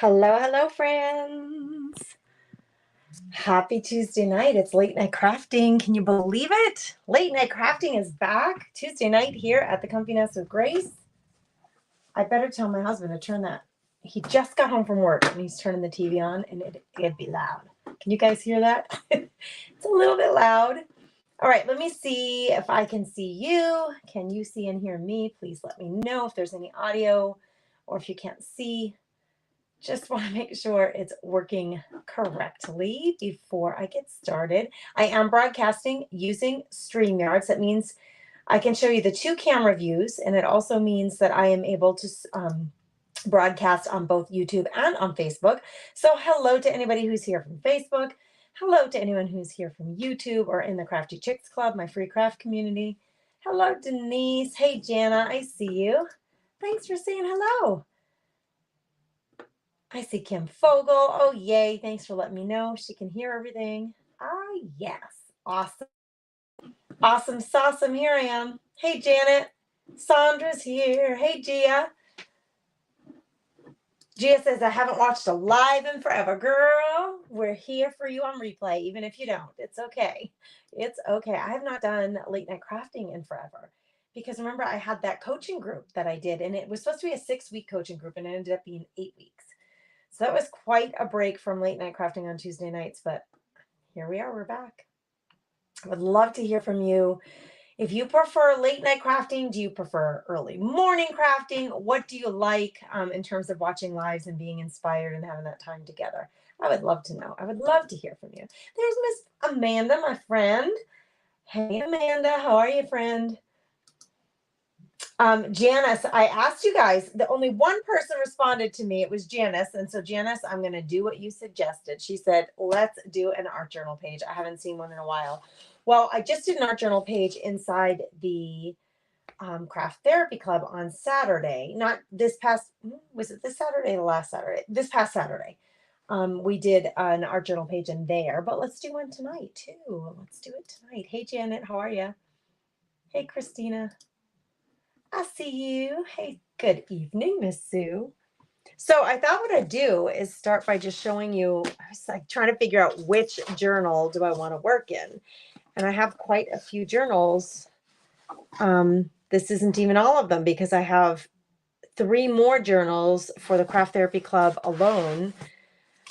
Hello, hello, friends. Happy Tuesday night. It's late night crafting. Can you believe it? Late night crafting is back Tuesday night here at the Comfy Nest with Grace. I better tell my husband to turn that. He just got home from work and he's turning the TV on and it'd be loud. Can you guys hear that? It's a little bit loud. All right, let me see if I can see you. Can you see and hear me? Please let me know if there's any audio or if you can't see. Just want to make sure it's working correctly before I get started. I am broadcasting using StreamYards. That means I can show you the two camera views, and it also means that I am able to broadcast on both YouTube and on Facebook. So hello to anybody who's here from Facebook. Hello to anyone who's here from YouTube or in the Crafty Chicks Club, my free craft community. Hello, Denise. Hey, Jana, I see you. Thanks for saying hello. I see Kim Fogel. Oh, yay. Thanks for letting me know. She can hear everything. Ah, yes. Awesome. Awesome. Sawsome. Here I am. Hey, Janet. Sandra's here. Hey, Gia. Gia says, I haven't watched a live in forever. Girl, we're here for you on replay, even if you don't. It's okay. It's okay. I have not done late night crafting in forever. Because remember, I had that coaching group that I did, and it was supposed to be a 6-week coaching group, and it ended up being 8 weeks. So that was quite a break from late night crafting on Tuesday nights, but here we are, we're back. I would love to hear from you. If you prefer late night crafting, do you prefer early morning crafting? What do you like in terms of watching lives and being inspired and having that time together? I would love to know. I would love to hear from you. There's Miss Amanda, my friend. Hey, Amanda, how are you, friend? Janice, I asked you guys, the only one person responded to me. It was Janice. And so Janice, I'm going to do what you suggested. She said, let's do an art journal page. I haven't seen one in a while. Well, I just did an art journal page inside the Craft Therapy Club on Saturday. Not this past, was it this Saturday or the last Saturday? This past Saturday. We did an art journal page in there, but let's do one tonight too. Let's do it tonight. Hey, Janet, how are you? Hey, Christina. I see you. Hey, good evening, Miss Sue. So I thought what I'd do is start by just showing you, I was like trying to figure out which journal do I want to work in. And I have quite a few journals. This isn't even all of them because I have 3 more journals for the Craft Therapy Club alone.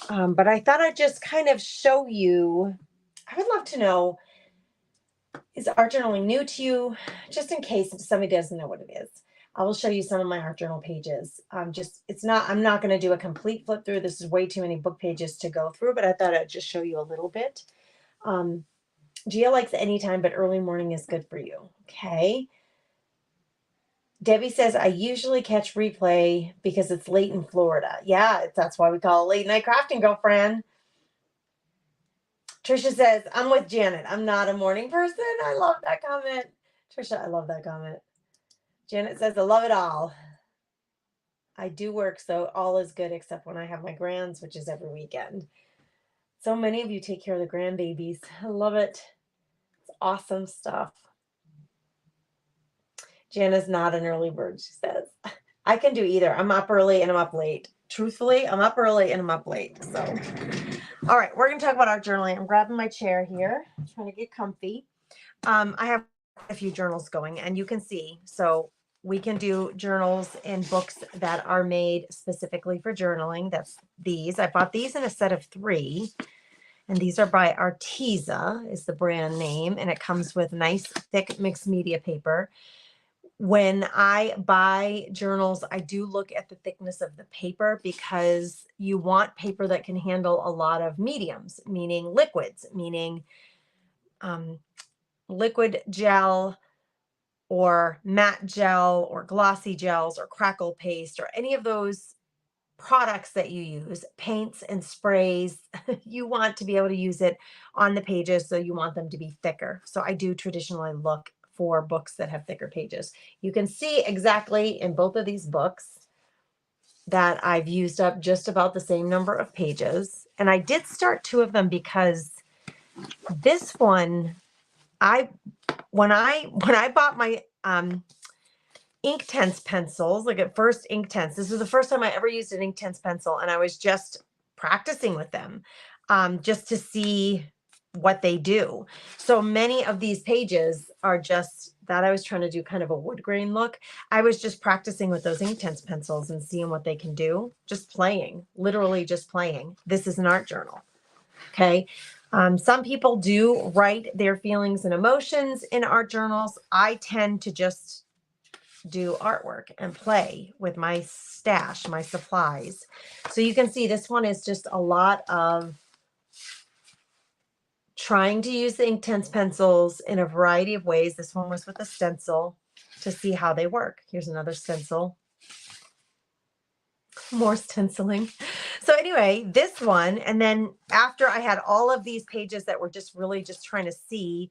But I thought I'd just kind of show you, I would love to know, is art journaling new to you? Just in case somebody doesn't know what it is. I will show you some of my art journal pages. I'm not going to do a complete flip through. This is way too many book pages to go through, but I thought I'd just show you a little bit. Gia likes anytime, but early morning is good for you. Okay. Debbie says, I usually catch replay because it's late in Florida. Yeah, that's why we call it late night crafting, girlfriend. Trisha says, I'm with Janet. I'm not a morning person. I love that comment. Trisha, I love that comment. Janet says, I love it all. I do work, so all is good except when I have my grands, which is every weekend. So many of you take care of the grandbabies. I love it. It's awesome stuff. Jana's not an early bird, she says. I can do either. I'm up early and I'm up late. Truthfully, I'm up early and I'm up late. So, all right, we're going to talk about art journaling. I'm grabbing my chair here, trying to get comfy. I have a few journals going, and you can see. So we can do journals in books that are made specifically for journaling. That's these. I bought these in a set of 3. And these are by Arteza is the brand name. And it comes with nice, thick mixed media paper. When I buy journals, I do look at the thickness of the paper because you want paper that can handle a lot of mediums, meaning liquids, meaning liquid gel or matte gel or glossy gels or crackle paste or any of those products that you use, paints and sprays. You want to be able to use it on the pages, so you want them to be thicker. So I do traditionally look for books that have thicker pages. You can see exactly in both of these books that I've used up just about the same number of pages. And I did start 2 of them because this one, when I bought my Inktense pencils, like at first Inktense. This was the first time I ever used an Inktense pencil, and I was just practicing with them just to see what they do. So many of these pages are just that I was trying to do kind of a wood grain look. I was just practicing with those Inktense pencils and seeing what they can do, just playing, literally just playing. This is an art journal. Okay. Some people do write their feelings and emotions in art journals. I tend to just do artwork and play with my stash, my supplies. So you can see this one is just a lot of trying to use the Inktense pencils in a variety of ways. This one was with a stencil to see how they work. Here's another stencil. More stenciling. So anyway, this one, and then after I had all of these pages that were just really just trying to see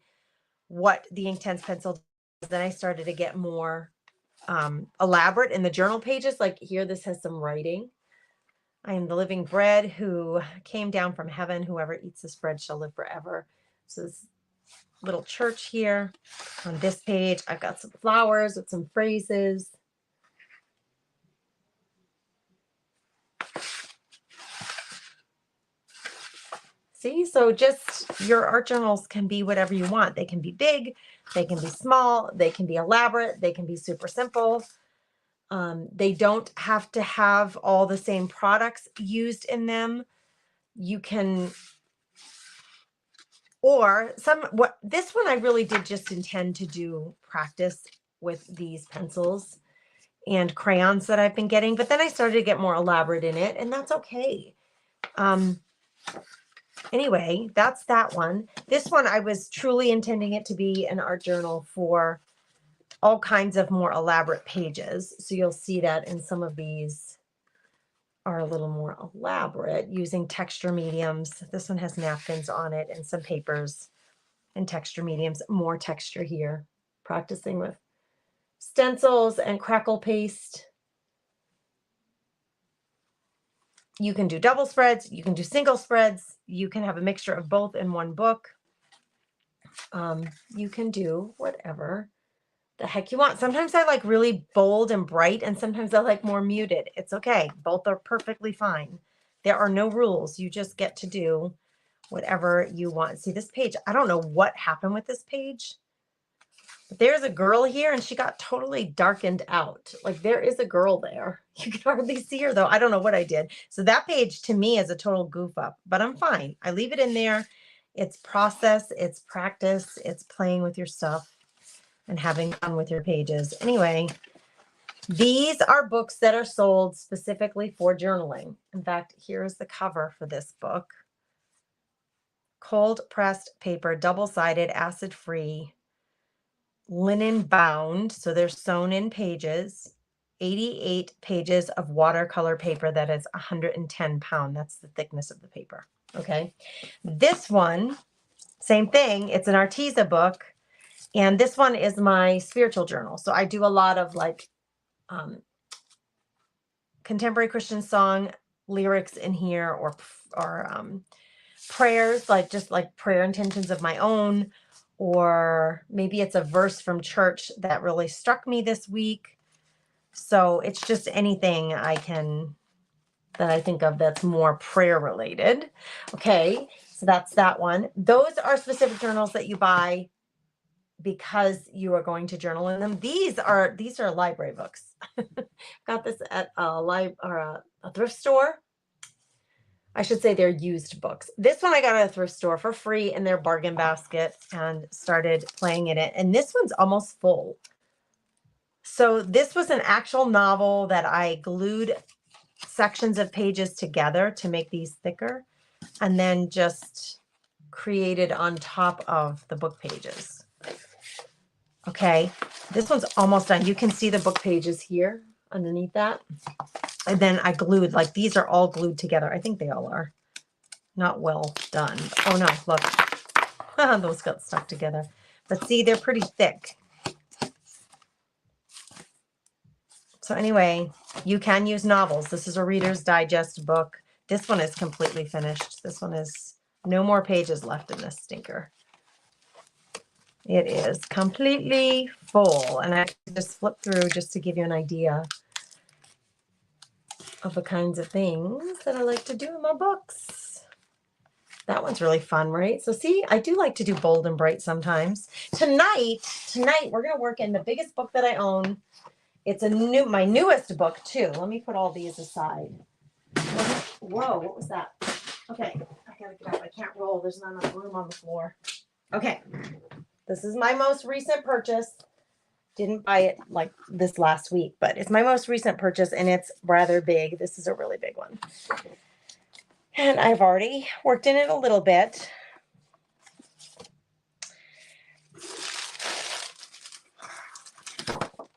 what the Inktense pencil does, then I started to get more elaborate in the journal pages. Like here, this has some writing. I am the living bread who came down from heaven. Whoever eats this bread shall live forever. So this little church here. On this page, I've got some flowers with some phrases. See, so just your art journals can be whatever you want. They can be big, they can be small, they can be elaborate, they can be super simple. They don't have to have all the same products used in them. You can, or this one I really did just intend to do practice with these pencils and crayons that I've been getting, but then I started to get more elaborate in it, and that's okay. Anyway, that's that one. This one, I was truly intending it to be an art journal for all kinds of more elaborate pages. So you'll see that in some of these are a little more elaborate using texture mediums. This one has napkins on it and some papers and texture mediums, more texture here. Practicing with stencils and crackle paste. You can do double spreads, you can do single spreads, you can have a mixture of both in one book. You can do whatever the heck you want. Sometimes I like really bold and bright, and sometimes I like more muted. It's okay. Both are perfectly fine. There are no rules. You just get to do whatever you want. See this page? I don't know what happened with this page. But there's a girl here and she got totally darkened out. Like there is a girl there. You can hardly see her though. I don't know what I did. So that page to me is a total goof up, but I'm fine. I leave it in there. It's process, it's practice, it's playing with your stuff and having fun with your pages. Anyway, these are books that are sold specifically for journaling. In fact, here's the cover for this book. Cold pressed paper, double-sided, acid-free, linen bound. So they're sewn in pages. 88 pages of watercolor paper that is 110 pounds. That's the thickness of the paper. Okay. This one, same thing. It's an Arteza book. And this one is my spiritual journal. So I do a lot of like contemporary Christian song lyrics in here, or prayers, like just like prayer intentions of my own, or maybe it's a verse from church that really struck me this week. So it's just anything that I think of that's more prayer related. Okay, so that's that one. Those are specific journals that you buy because you are going to journal in them. These are library books. Got this at a thrift store. I should say they're used books. This one I got at a thrift store for free in their bargain basket and started playing in it. And this one's almost full. So this was an actual novel that I glued sections of pages together to make these thicker and then just created on top of the book pages. Okay, this one's almost done. You can see the book pages here underneath that. And then I glued, like these are all glued together. I think they all are. Not well done. Oh no, look. Those got stuck together. But see, they're pretty thick. So anyway, you can use novels. This is a Reader's Digest book. This one is completely finished. This one is no more pages left in this stinker. It is completely full. And I can just flip through just to give you an idea of the kinds of things that I like to do in my books. That one's really fun, right? So see, I do like to do bold and bright sometimes. Tonight, we're going to work in the biggest book that I own. It's my newest book too. Let me put all these aside. Whoa, what was that? Okay, I gotta get up. I can't roll. There's not enough room on the floor. Okay, this is my most recent purchase. Didn't buy it like this last week, but it's my most recent purchase and it's rather big. This is a really big one. And I've already worked in it a little bit.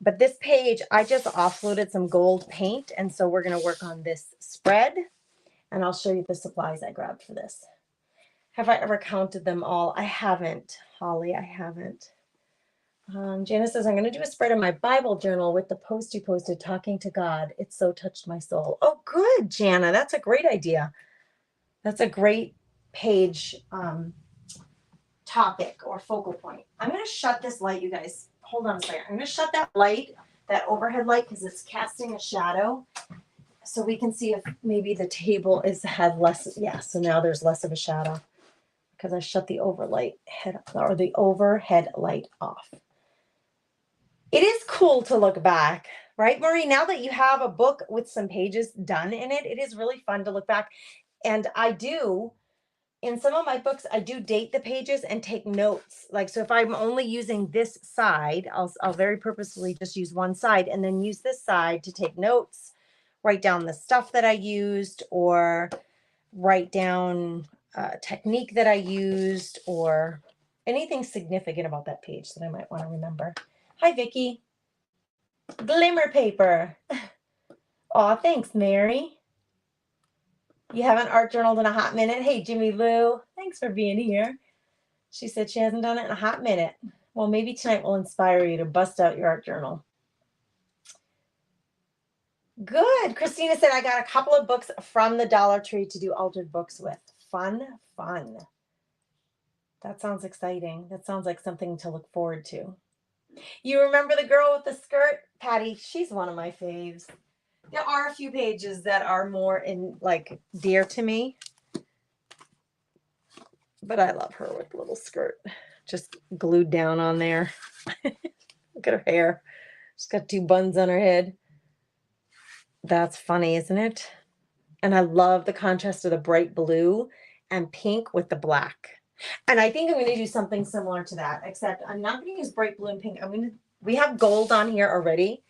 But this page, I just offloaded some gold paint. And so we're going to work on this spread. And I'll show you the supplies I grabbed for this. Have I ever counted them all? I haven't, Holly. I haven't. Janice says, I'm going to do a spread in my Bible journal with the post you posted, Talking to God. It so touched my soul. Oh, good, Jana. That's a great idea. That's a great page topic or focal point. I'm going to shut this light, you guys. Hold on a second. I'm going to shut that light, that overhead light, because it's casting a shadow. So we can see if maybe the table had less. Yeah, so now there's less of a shadow because I shut the overhead light off. It is cool to look back, right, Marie? Now that you have a book with some pages done in it, it is really fun to look back. And I do, in some of my books, I do date the pages and take notes. Like, so if I'm only using this side, I'll very purposefully just use one side and then use this side to take notes, write down the stuff that I used, or write down a technique that I used, or anything significant about that page that I might want to remember. Hi, Vicki. Glimmer paper. Aw, thanks, Mary. You haven't art journaled in a hot minute. Hey, Jimmy Lou, thanks for being here. She said she hasn't done it in a hot minute. Well, maybe tonight will inspire you to bust out your art journal. Good. Christina said, I got a couple of books from the Dollar Tree to do altered books with. Fun. That sounds exciting. That sounds like something to look forward to. You remember the girl with the skirt? Patty, she's one of my faves. There are a few pages that are more dear to me. But I love her with the little skirt just glued down on there. Look at her hair. She's got two buns on her head. That's funny, isn't it? And I love the contrast of the bright blue and pink with the black. And I think I'm going to do something similar to that, except I'm not going to use bright blue and pink. We have gold on here already.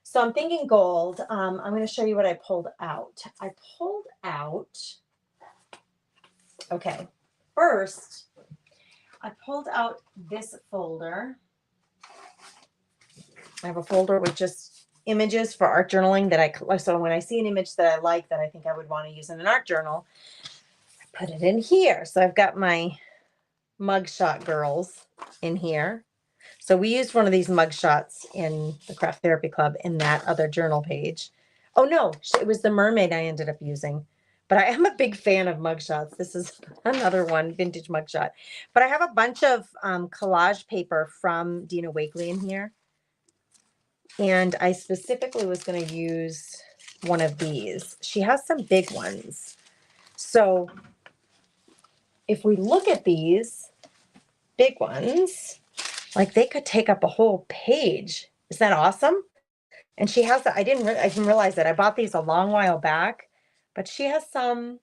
So I'm thinking gold. I'm going to show you what I pulled out. Okay. First, I pulled out this folder. I have a folder with just images for art journaling so when I see an image that I like that I think I would want to use in an art journal, I put it in here. So I've got my mugshot girls in here. So we used one of these mugshots in the Craft Therapy Club in that other journal page. Oh no, it was the mermaid I ended up using. But I am a big fan of mugshots. This is another one, vintage mugshot. But I have a bunch of collage paper from Dina Wakley in here. And I specifically was going to use one of these. She has some big ones. So if we look at these big ones, like they could take up a whole page. Is that awesome? And she has that. I didn't realize that. I bought these a long while back, but she has some.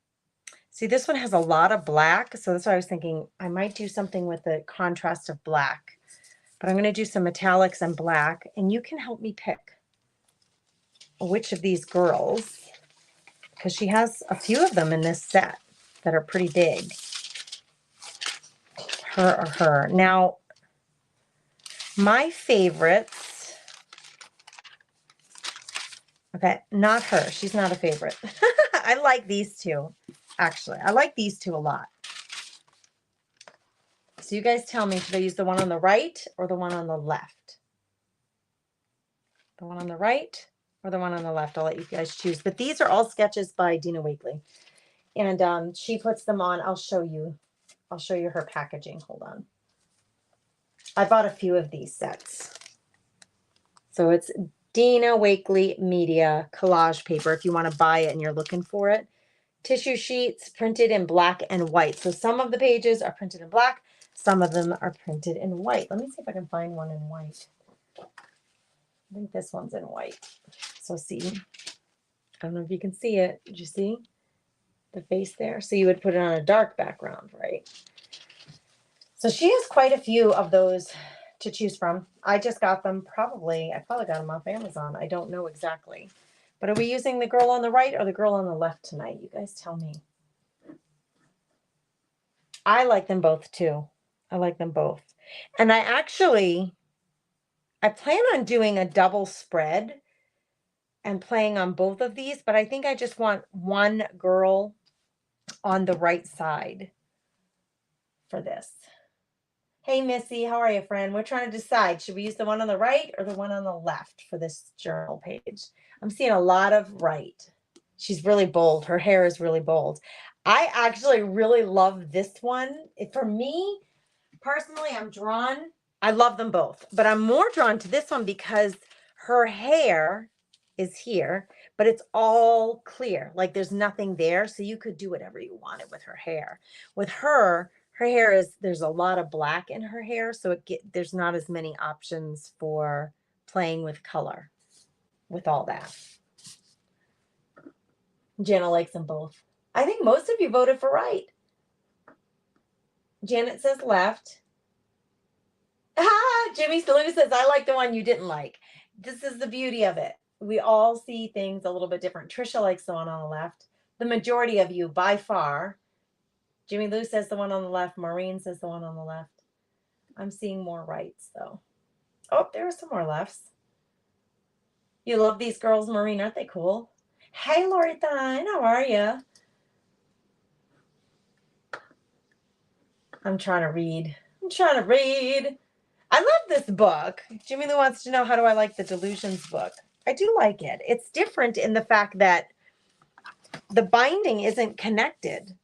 See, this one has a lot of black. So that's why I was thinking I might do something with the contrast of black. But I'm going to do some metallics and black. And you can help me pick which of these girls, because she has a few of them in this set that are pretty big. Her or her. Now, my favorites. Okay, not her. She's not a favorite. I like these two, actually. I like these two a lot. So you guys tell me, should I use the one on the right or the one on the left? The one on the right or the one on the left? I'll let you guys choose. But these are all sketches by Dina Wakley. And she puts them on. I'll show you her packaging. Hold on. I bought a few of these sets. So it's Dina Wakley Media collage paper if you want to buy it and you're looking for it. Tissue sheets printed in black and white. So some of the pages are printed in black, some of them are printed in white. Let me see if I can find one in white. I think this one's in white. So see, I don't know if you can see it. Did you see the face there? So you would put it on a dark background, right? So she has quite a few of those to choose from. I just got them I probably got them off Amazon. I don't know exactly. But are we using the girl on the right or the girl on the left tonight? You guys tell me. I like them both too. I like them both. And I plan on doing a double spread and playing on both of these, but I think I just want one girl on the right side for this. Hey, Missy, how are you, friend? We're trying to decide, should we use the one on the right or the one on the left for this journal page? I'm seeing a lot of right. She's really bold. Her hair is really bold. I actually really love this one. For me, personally, I love them both, but I'm more drawn to this one because her hair is here, but it's all clear. Like there's nothing there. So you could do whatever you wanted with her hair. With her hair there's a lot of black in her hair. So there's not as many options for playing with color with all that. Jana likes them both. I think most of you voted for right. Janet says left. Jimmy Salou says, I like the one you didn't like. This is the beauty of it. We all see things a little bit different. Trisha likes the one on the left. The majority of you, by far. Jimmy Lou says the one on the left. Maureen says the one on the left. I'm seeing more rights, though. Oh, there are some more lefts. You love these girls, Maureen. Aren't they cool? Hey, Lori Thine. How are you? I'm trying to read. I love this book. Jimmy Lou wants to know, how do I like the Delusions book? I do like it. It's different in the fact that the binding isn't connected.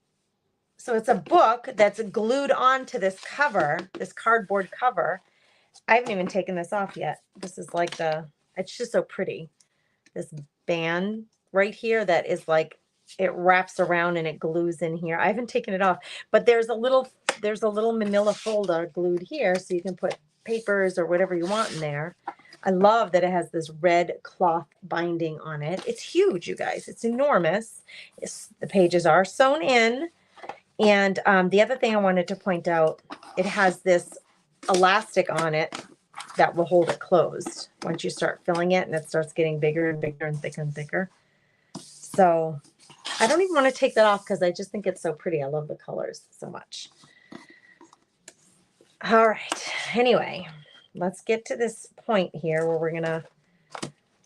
So it's a book that's glued onto this cover, this cardboard cover. I haven't even taken this off yet. This is like it's just so pretty. This band right here that is like, it wraps around and it glues in here. I haven't taken it off, but there's a little manila folder glued here so you can put papers or whatever you want in there. I love that it has this red cloth binding on it. It's huge, you guys. It's enormous. The pages are sewn in. And the other thing I wanted to point out, it has this elastic on it that will hold it closed once you start filling it, and it starts getting bigger and bigger and thicker and thicker. So I don't even want to take that off because I just think it's so pretty. I love the colors so much. All right. Anyway, let's get to this point here where we're going to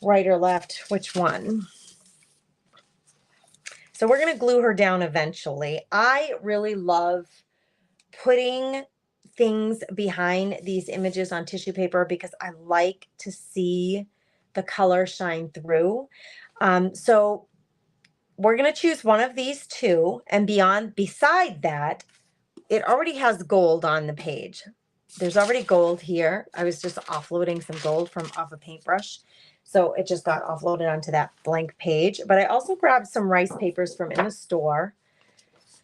right or left which one. So we're going to glue her down eventually. I really love putting things behind these images on tissue paper because I like to see the color shine through. So we're going to choose one of these two, and beside that, it already has gold on the page. There's already gold here. I was just offloading some gold off a paintbrush. So it just got offloaded onto that blank page. But I also grabbed some rice papers from in the store.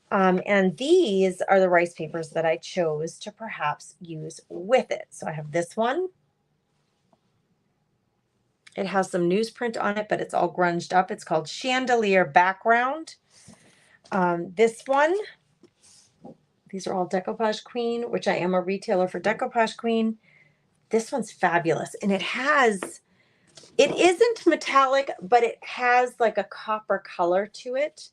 And these are the rice papers that I chose to perhaps use with it. So I have this one. It has some newsprint on it, but it's all grunged up. It's called Chandelier Background. This one, these are all Decoupage Queen, which I am a retailer for Decoupage Queen. This one's fabulous. And it isn't metallic, but it has like a copper color to it.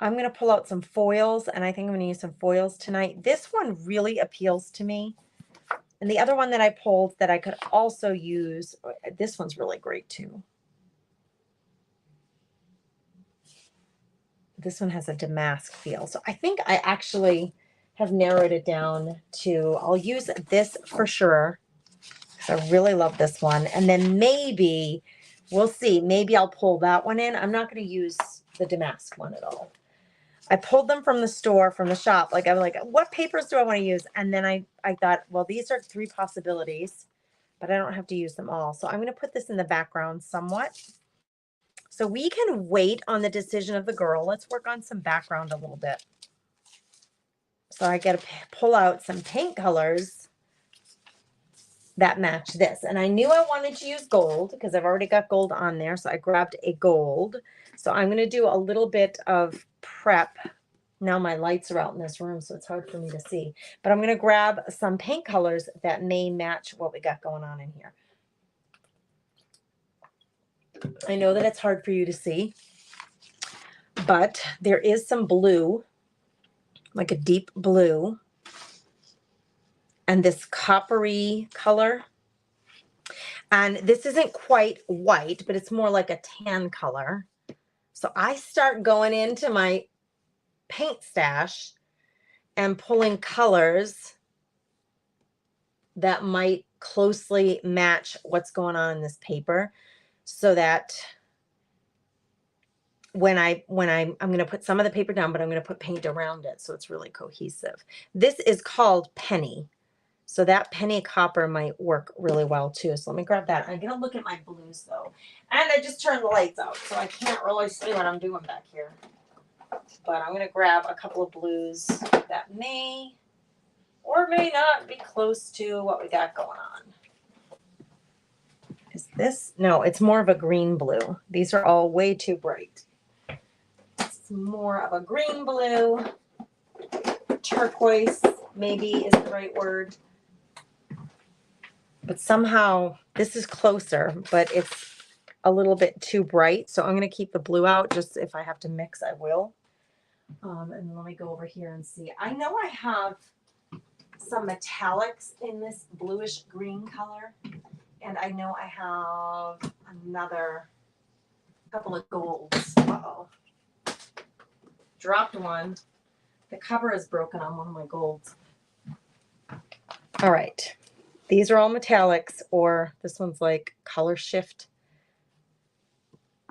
I'm going to pull out some foils, and I think I'm going to use some foils tonight. This one really appeals to me. And the other one that I pulled that I could also use, this one's really great too. This one has a damask feel. So I think I actually have narrowed it down to, I'll use this for sure. I really love this one. And then maybe, we'll see, maybe I'll pull that one in. I'm not going to use the damask one at all. I pulled them from the store, from the shop. Like, I'm like, what papers do I want to use? And then I thought, well, these are 3 possibilities, but I don't have to use them all. So I'm going to put this in the background somewhat. So we can wait on the decision of the girl. Let's work on some background a little bit. So I got to pull out some paint colors that match this. And I knew I wanted to use gold because I've already got gold on there. So I grabbed a gold. So I'm going to do a little bit of prep. Now my lights are out in this room, so it's hard for me to see. But I'm going to grab some paint colors that may match what we got going on in here. I know that it's hard for you to see, but there is some blue, like a deep blue, and this coppery color. And this isn't quite white, but it's more like a tan color. So I start going into my paint stash and pulling colors that might closely match what's going on in this paper, so that when I'm going to put some of the paper down, but I'm going to put paint around it so it's really cohesive. This is called penny. So that penny copper might work really well too. So let me grab that. I'm going to look at my blues though. And I just turned the lights out, so I can't really see what I'm doing back here. But I'm going to grab a couple of blues that may or may not be close to what we got going on. Is this? No, it's more of a green blue. These are all way too bright. It's more of a green blue. Turquoise maybe is the right word. But somehow this is closer, but it's a little bit too bright. So I'm going to keep the blue out. Just if I have to mix, I will. And let me go over here and see. I know I have some metallics in this bluish green color. And I know I have another couple of golds. Uh-oh. Dropped one. The cover is broken on one of my golds. All right. These are all metallics, or this one's like color shift.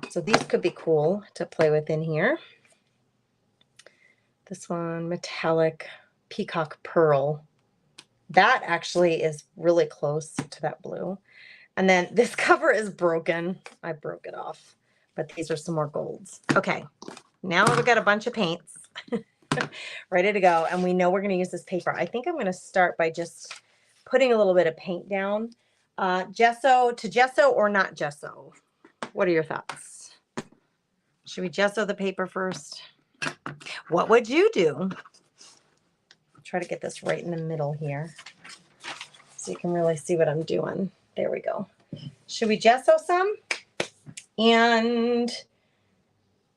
So these could be cool to play with in here. This one, metallic peacock pearl. That actually is really close to that blue. And then this cover is broken. I broke it off, but these are some more golds. Okay, now we've got a bunch of paints ready to go. And we know we're going to use this paper. I think I'm going to start by just putting a little bit of paint down. Gesso to gesso or not gesso? What are your thoughts? Should we gesso the paper first? What would you do? Try to get this right in the middle here so you can really see what I'm doing. There we go. Should we gesso some? And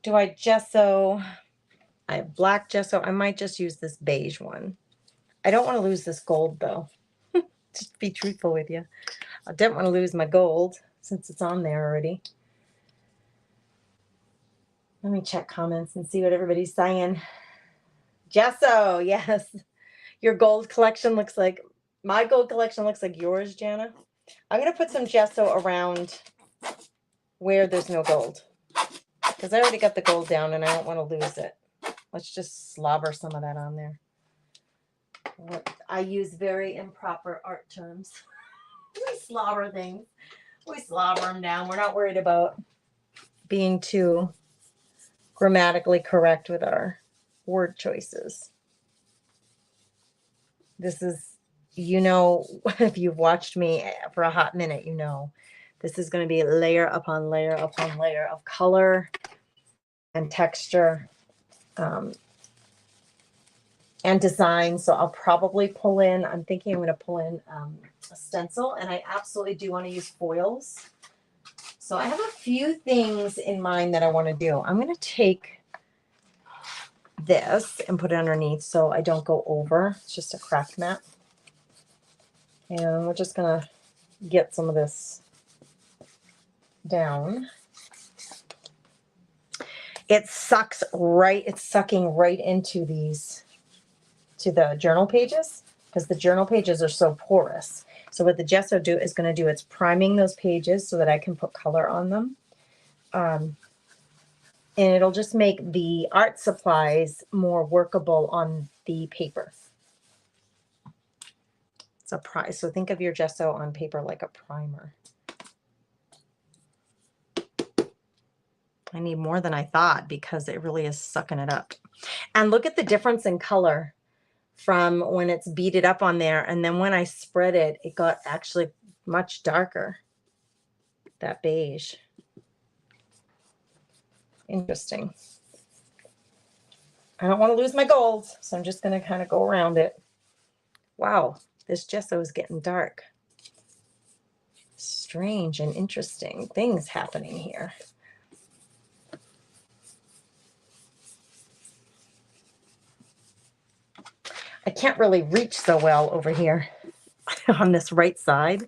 do I gesso? I have black gesso. I might just use this beige one. I don't want to lose this gold though. Just to be truthful with you. I don't want to lose my gold since it's on there already. Let me check comments and see what everybody's saying. Gesso, yes. Your gold collection looks like, my gold collection looks like yours, Jana. I'm going to put some gesso around where there's no gold, because I already got the gold down and I don't want to lose it. Let's just slobber some of that on there. I use very improper art terms. We slobber things. We slobber them down. We're not worried about being too grammatically correct with our word choices. This is, you know, if you've watched me for a hot minute, you know, this is going to be layer upon layer upon layer of color and texture and design. So I'll probably pull in, I'm thinking I'm going to pull in a stencil, and I absolutely do want to use foils. So I have a few things in mind that I want to do. I'm going to take this and put it underneath so I don't go over. It's just a craft mat. And we're just going to get some of this down. It sucks right, it's sucking right into these, to the journal pages, because the journal pages are so porous. So what the gesso is going to do, it's priming those pages so that I can put color on them. and it'll just make the art supplies more workable on the paper. It's a primer. So think of your gesso on paper like a primer. I need more than I thought because it really is sucking it up. And look at the difference in color from when it's beaded up on there. And then when I spread it, it got actually much darker, that beige. Interesting. I don't want to lose my gold, so I'm just going to kind of go around it. Wow, this gesso is getting dark. Strange and interesting things happening here. I can't really reach so well over here on this right side.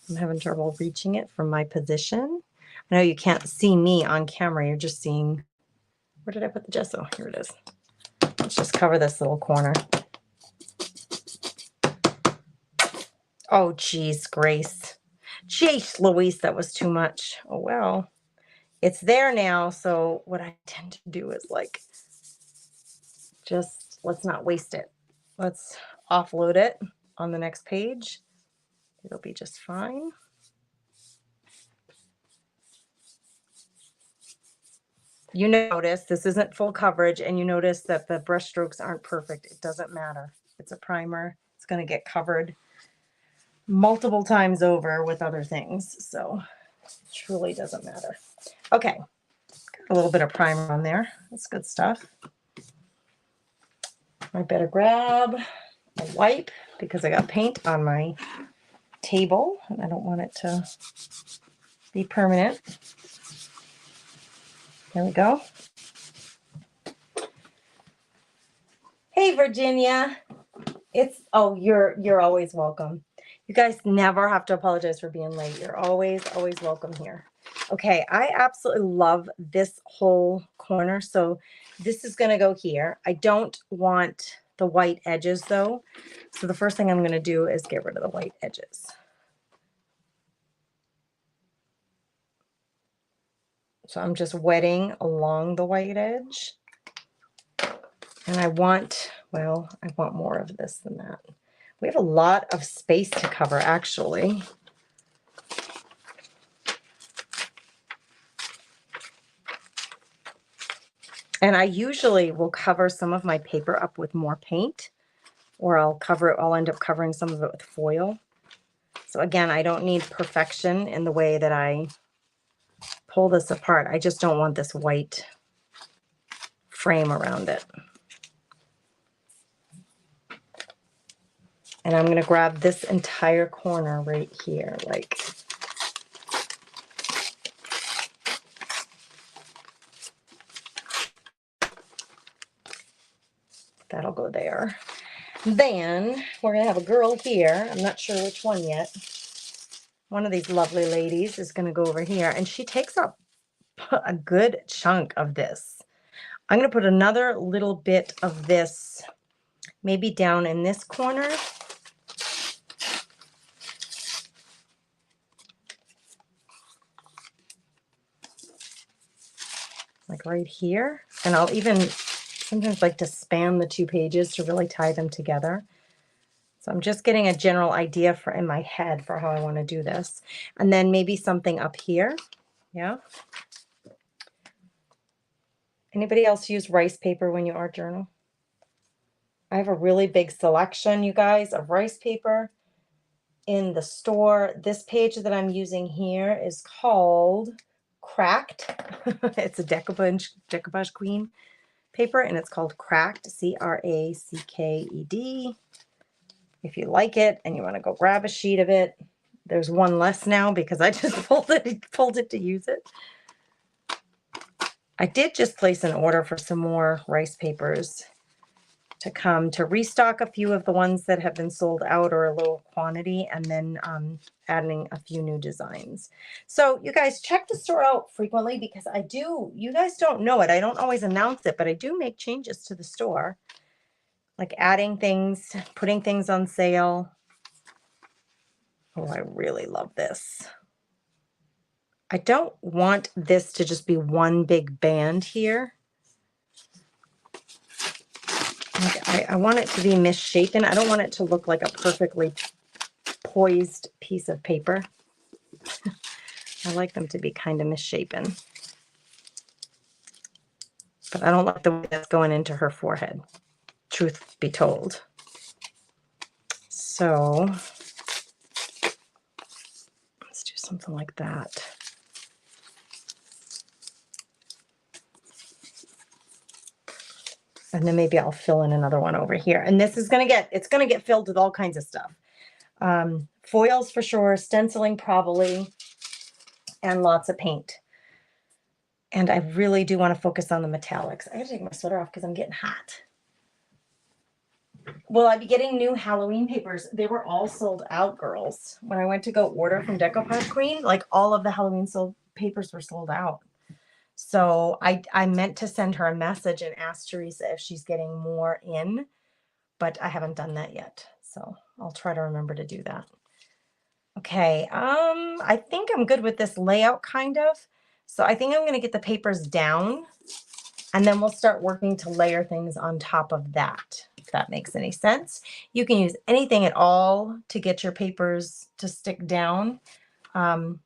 I'm having trouble reaching it from my position. I know you can't see me on camera. You're just seeing, where did I put the gesso? Here it is. Let's just cover this little corner. Oh, geez, Grace. Jeez, Louise, that was too much. Oh, well, it's there now. So what I tend to do is like, just let's not waste it. Let's offload it on the next page. It'll be just fine. You notice this isn't full coverage, and you notice that the brush strokes aren't perfect. It doesn't matter. It's a primer. It's going to get covered multiple times over with other things. So it truly doesn't matter. Okay. Got a little bit of primer on there. That's good stuff. I better grab a wipe because I got paint on my table and I don't want it to be permanent. There we go. Hey, Virginia. Oh, you're always welcome. You guys never have to apologize for being late. You're always welcome here. Okay, I absolutely love this whole corner. So this is going to go here. I don't want the white edges though. So the first thing I'm going to do is get rid of the white edges. So I'm just wetting along the white edge. And I want more of this than that. We have a lot of space to cover, actually. And I usually will cover some of my paper up with more paint, or I'll end up covering some of it with foil. So again, I don't need perfection in the way that I pull this apart. I just don't want this white frame around it. And I'm going to grab this entire corner right here, like that'll go there. Then we're going to have a girl here. I'm not sure which one yet. One of these lovely ladies is going to go over here, and she takes up a good chunk of this. I'm going to put another little bit of this maybe down in this corner. Like right here. And I'll even sometimes like to span the two pages to really tie them together. So I'm just getting a general idea in my head for how I want to do this. And then maybe something up here. Yeah. Anybody else use rice paper when you art journal? I have a really big selection, you guys, of rice paper in the store. This page that I'm using here is called Cracked. It's a decoupage queen paper, and it's called Cracked, C-R-A-C-K-E-D. If you like it and you want to go grab a sheet of it, there's one less now because I just pulled it to use it. I did just place an order for some more rice papers to come to restock a few of the ones that have been sold out or a low quantity, and then adding a few new designs. So you guys check the store out frequently because you guys don't know it. I don't always announce it, but I do make changes to the store, like adding things, putting things on sale. Oh, I really love this. I don't want this to just be one big band here. Like I want it to be misshapen. I don't want it to look like a perfectly poised piece of paper. I like them to be kind of misshapen. But I don't like the way that's going into her forehead, truth be told. So let's do something like that. And then maybe I'll fill in another one over here. And this is it's gonna get filled with all kinds of stuff. Foils for sure, stenciling probably, and lots of paint. And I really do want to focus on the metallics. I gotta take my sweater off because I'm getting hot. Will I be getting new Halloween papers? They were all sold out, girls. When I went to go order from Decoupage Queen, like all of the Halloween papers were sold out. So I meant to send her a message and ask Teresa if she's getting more in, but I haven't done that yet. So I'll try to remember to do that. Okay, I think I'm good with this layout kind of. So I think I'm going to get the papers down and then we'll start working to layer things on top of that, if that makes any sense. You can use anything at all to get your papers to stick down. I'm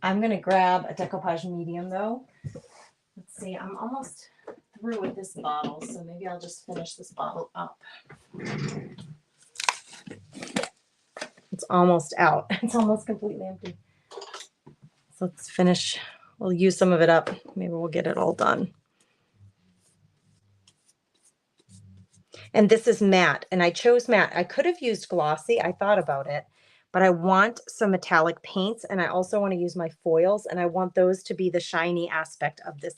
going to grab a decoupage medium though. Let's see, I'm almost through with this bottle, so maybe I'll just finish this bottle up. It's almost out. It's almost completely empty. So let's finish. We'll use some of it up. Maybe we'll get it all done. And this is matte, and I chose matte. I could have used glossy. I thought about it, but I want some metallic paints, and I also want to use my foils, and I want those to be the shiny aspect of this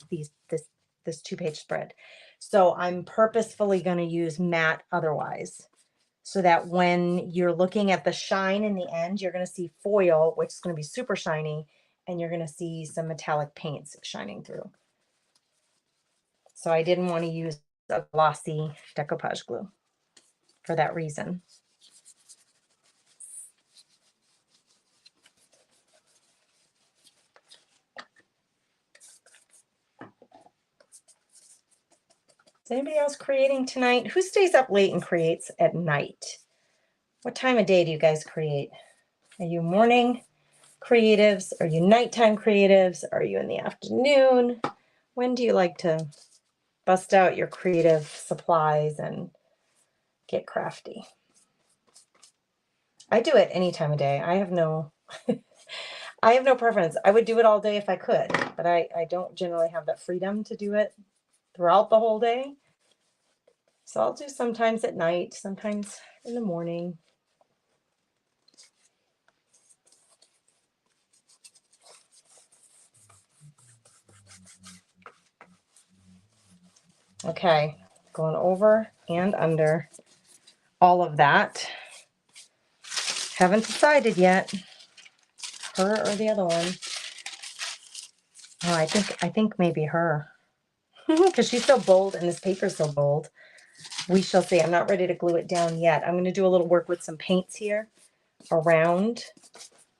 2-page spread. So I'm purposefully going to use matte otherwise, so that when you're looking at the shine in the end, you're going to see foil, which is going to be super shiny, and you're going to see some metallic paints shining through. So I didn't want to use a glossy decoupage glue for that reason. Is anybody else creating tonight? Who stays up late and creates at night? What time of day do you guys create? Are you morning creatives? Are you nighttime creatives? Are you in the afternoon? When do you like to bust out your creative supplies and get crafty? I do it any time of day. I have no I have no preference. I would do it all day if I could, but I don't generally have that freedom to do it throughout the whole day. So I'll do sometimes at night, sometimes in the morning. Okay, going over and under all of that. Haven't decided yet, her or the other one. Oh, I think maybe her, because she's so bold and this paper's so bold. We shall see. I'm not ready to glue it down yet. I'm going to do a little work with some paints here around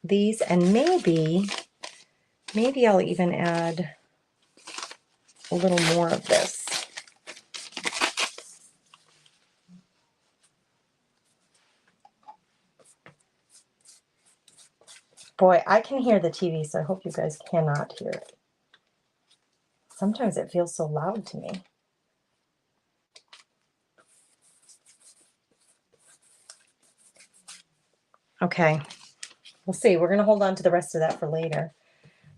these, and maybe I'll even add a little more of this. Boy, I can hear the TV, so I hope you guys cannot hear it. Sometimes it feels so loud to me. Okay, we'll see. We're going to hold on to the rest of that for later.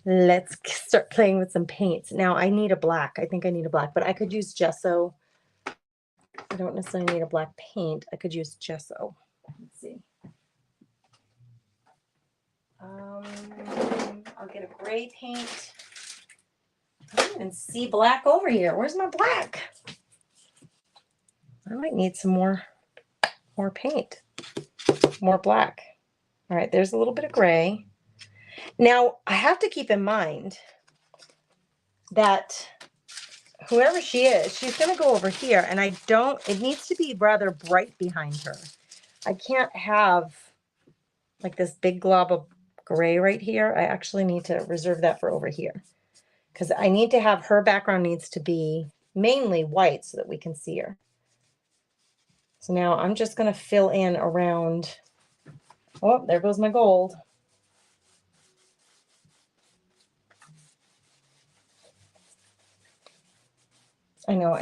Let's start playing with some paints. Now, I need a black. I think I need a black, but I could use gesso. I don't necessarily need a black paint. I could use gesso. Let's see. I'll get a gray paint. I don't even see black over here. Where's my black? I might need some more paint, more black. All right, there's a little bit of gray. Now, I have to keep in mind that whoever she is, she's going to go over here, and it needs to be rather bright behind her. I can't have like this big glob of gray right here. I actually need to reserve that for over here because I need to have her background needs to be mainly white so that we can see her. So now I'm just going to fill in around. Oh, there goes my gold. I know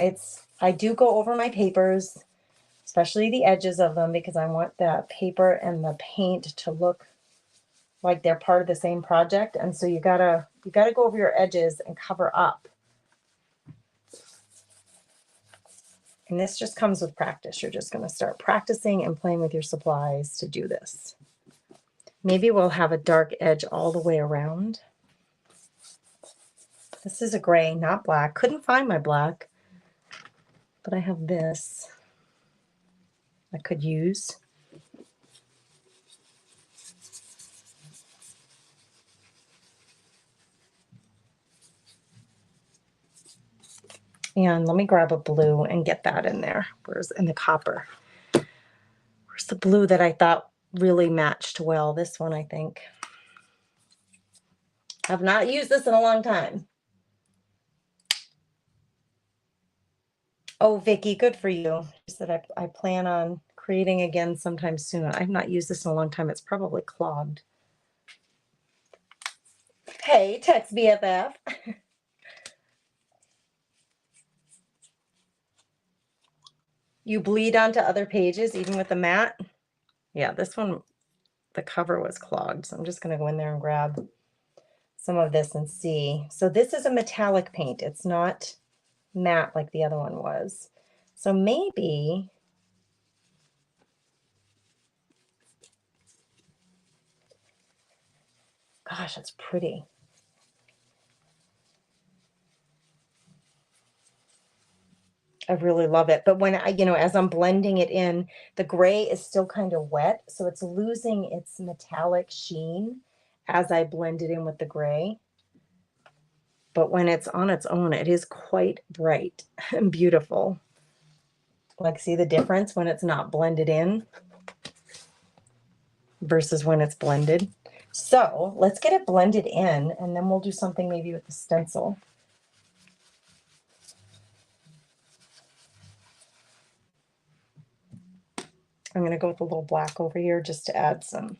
I do go over my papers, especially the edges of them, because I want that paper and the paint to look like they're part of the same project. And so you gotta go over your edges and cover up. And this just comes with practice. You're just going to start practicing and playing with your supplies to do this. Maybe we'll have a dark edge all the way around. This is a gray, not black. Couldn't find my black, but I have this I could use. And let me grab a blue and get that in there. Where's in the copper? Where's the blue that I thought really matched well? This one, I think. I've not used this in a long time. Oh, Vicky, good for you. She said I plan on creating again sometime soon. I've not used this in a long time. It's probably clogged. Hey, text BFF. You bleed onto other pages even with the mat? Yeah, this one, the cover was clogged. So I'm just going to go in there and grab some of this and see. So this is a metallic paint. It's not matte like the other one was. So maybe gosh, that's pretty. I really love it. But when as I'm blending it in, the gray is still kind of wet, so it's losing its metallic sheen as I blend it in with the gray. But when it's on its own, it is quite bright and beautiful. Like, see the difference when it's not blended in versus when it's blended. So let's get it blended in, and then we'll do something maybe with the stencil. I'm going to go with a little black over here just to add some.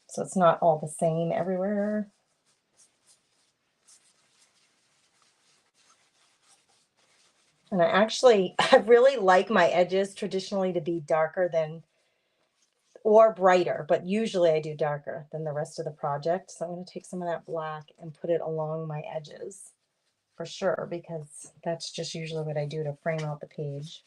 So it's not all the same everywhere. And I really like my edges traditionally to be darker than, or brighter, but usually I do darker than the rest of the project. So I'm going to take some of that black and put it along my edges for sure, because that's just usually what I do to frame out the page.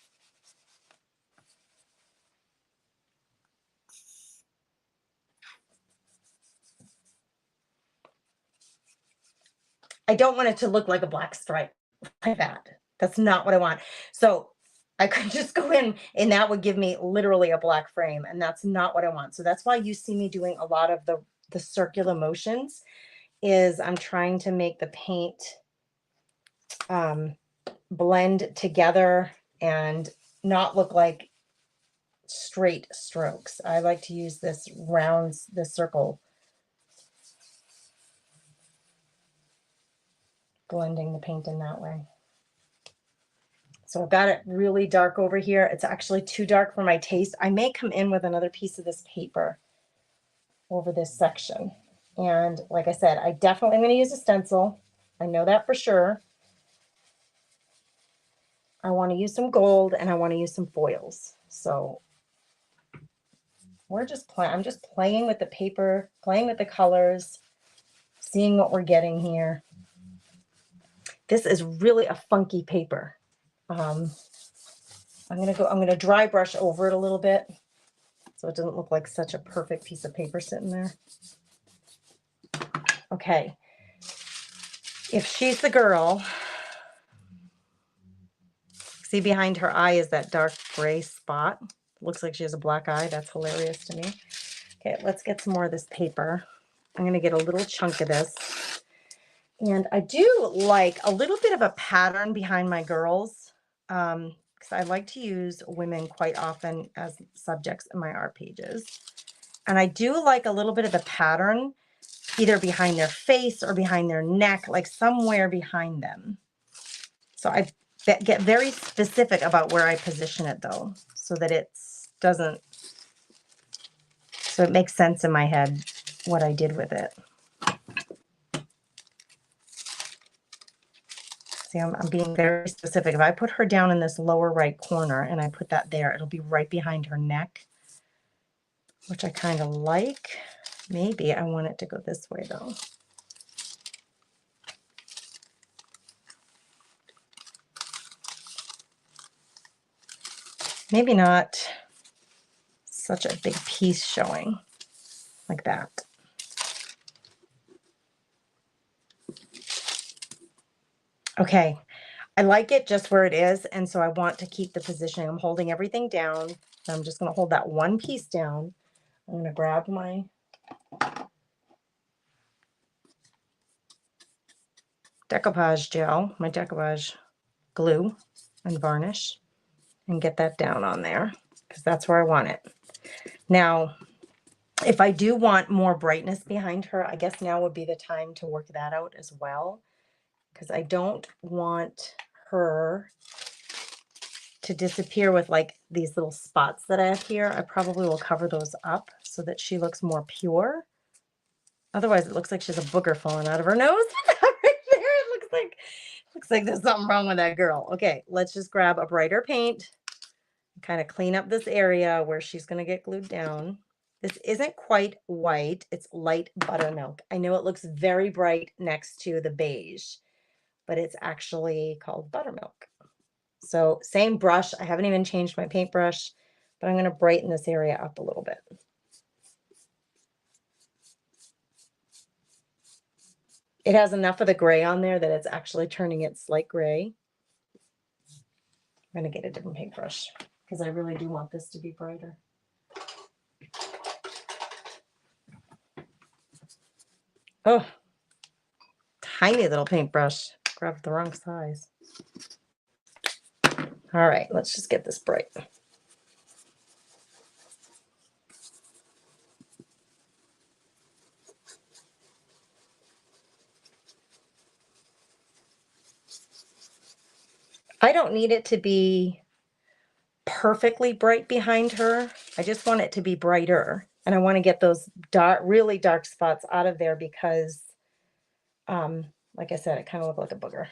I don't want it to look like a black stripe like that. That's not what I want. So I could just go in and that would give me literally a black frame, and that's not what I want. So that's why you see me doing a lot of the circular motions, is I'm trying to make the paint blend together and not look like straight strokes. I like to use this circle, blending the paint in that way. So I've got it really dark over here. It's actually too dark for my taste. I may come in with another piece of this paper over this section. And like I said, I definitely am going to use a stencil. I know that for sure. I want to use some gold and I want to use some foils. So I'm just playing with the paper, playing with the colors, seeing what we're getting here. This is really a funky paper. I'm going to dry brush over it a little bit so it doesn't look like such a perfect piece of paper sitting there. Okay. If she's the girl, see behind her eye is that dark gray spot. Looks like she has a black eye. That's hilarious to me. Okay, let's get some more of this paper. I'm going to get a little chunk of this. And I do like a little bit of a pattern behind my girls. because I like to use women quite often as subjects in my art pages. And I do like a little bit of the pattern, either behind their face or behind their neck, like somewhere behind them. So I get very specific about where I position it though, so that it doesn't, so it makes sense in my head what I did with it. See, I'm being very specific. If I put her down in this lower right corner and I put that there, it'll be right behind her neck, which I kind of like. Maybe I want it to go this way though. Maybe not such a big piece showing like that. Okay, I like it just where it is, and so I want to keep the positioning. I'm holding everything down. I'm just going to hold that one piece down. I'm going to grab my decoupage gel, my decoupage glue and varnish, and get that down on there because that's where I want it. Now, if I do want more brightness behind her, I guess now would be the time to work that out as well, because I don't want her to disappear with like these little spots that I have here. I probably will cover those up so that she looks more pure. Otherwise, it looks like she has a booger falling out of her nose. Right there, it looks like there's something wrong with that girl. Okay, let's just grab a brighter paint, kind of clean up this area where she's going to get glued down. This isn't quite white. It's light buttermilk. I know it looks very bright next to the beige, but it's actually called buttermilk. So same brush. I haven't even changed my paintbrush, but I'm going to brighten this area up a little bit. It has enough of the gray on there that it's actually turning it slight gray. I'm going to get a different paintbrush because I really do want this to be brighter. Oh, tiny little paintbrush. Grabbed the wrong size. All right, let's just get this bright. I don't need it to be perfectly bright behind her. I just want it to be brighter. And I want to get those dark, really dark spots out of there because, like I said, it kind of looked like a booger.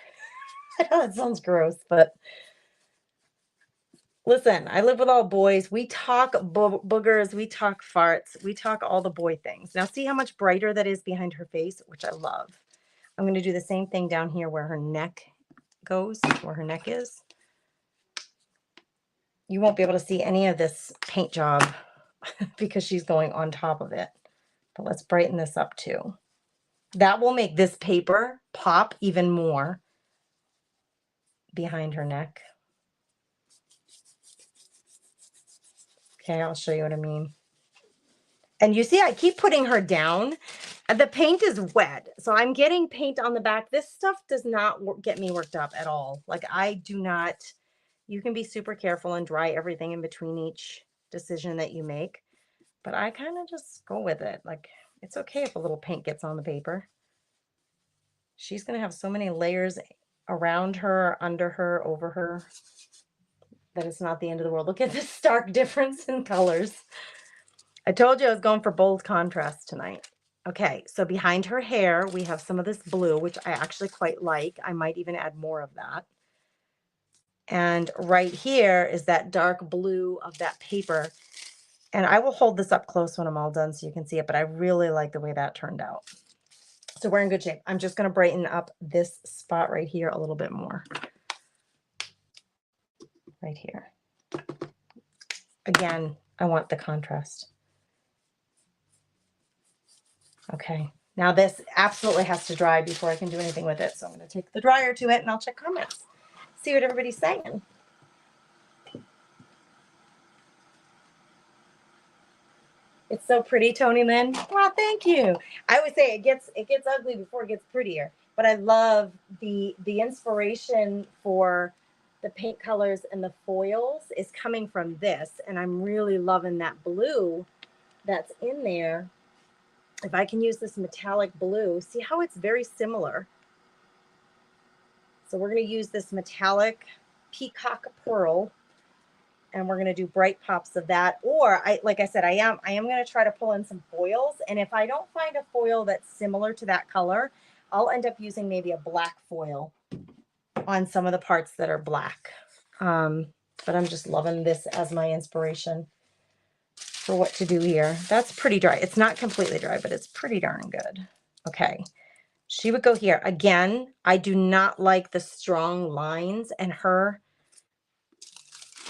I know it sounds gross, but listen, I live with all boys. We talk boogers, we talk farts, we talk all the boy things. Now see how much brighter that is behind her face, which I love. I'm going to do the same thing down here where her neck goes, where her neck is. You won't be able to see any of this paint job because she's going on top of it. But let's brighten this up too. That will make this paper pop even more behind her neck. Okay, I'll show you what I mean. And you see, I keep putting her down. The paint is wet, so I'm getting paint on the back. This stuff does not get me worked up at all. Like I do not, you can be super careful and dry everything in between each decision that you make. But I kind of just go with it. Like it's okay if a little paint gets on the paper. She's going to have so many layers around her, under her, over her, that it's not the end of the world. Look at this stark difference in colors. I told you I was going for bold contrast tonight. Okay, so behind her hair, we have some of this blue, which I actually quite like. I might even add more of that. And right here is that dark blue of that paper. And I will hold this up close when I'm all done so you can see it, but I really like the way that turned out. So we're in good shape. I'm just going to brighten up this spot right here a little bit more. Right here. Again, I want the contrast. Okay, now this absolutely has to dry before I can do anything with it. So I'm going to take the dryer to it and I'll check comments. See what everybody's saying. It's so pretty, Tony Lynn. Well, thank you. I always say it gets ugly before it gets prettier. But I love the inspiration for the paint colors and the foils is coming from this. And I'm really loving that blue that's in there. If I can use this metallic blue, see how it's very similar. So we're going to use this metallic peacock pearl, and we're going to do bright pops of that. Or like I said, I am going to try to pull in some foils. And if I don't find a foil that's similar to that color, I'll end up using maybe a black foil on some of the parts that are black. But I'm just loving this as my inspiration for what to do here. That's pretty dry. It's not completely dry, but it's pretty darn good. Okay. She would go here. Again, I do not like the strong lines, and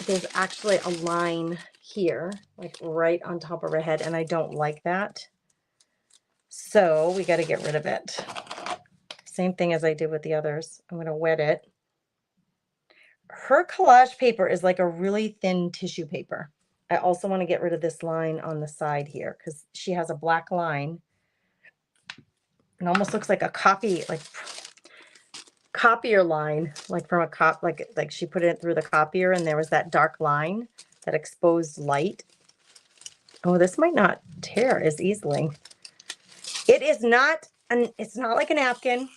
there's actually a line here, like right on top of her head, and I don't like that. So we got to get rid of it. Same thing as I did with the others. I'm going to wet it. Her collage paper is like a really thin tissue paper. I also want to get rid of this line on the side here because she has a black line. It almost looks like a copier line, like from a like she put it through the copier and there was that dark line, that exposed light. Oh, this might not tear as easily. It is not, it's not like a napkin.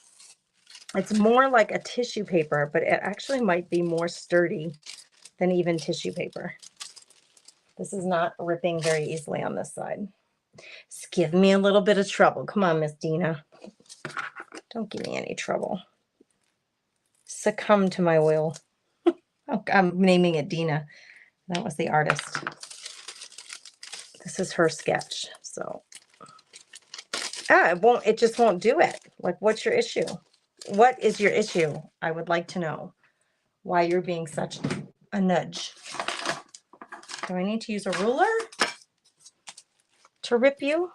It's more like a tissue paper, but it actually might be more sturdy than even tissue paper. This is not ripping very easily on this side. Just give me a little bit of trouble. Come on, Miss Dina. Don't give me any trouble. Succumb to my will. I'm naming it Dina. That was the artist. This is her sketch. So, it just won't do it. Like, what's your issue? What is your issue? I would like to know why you're being such a nudge. Do I need to use a ruler to rip you?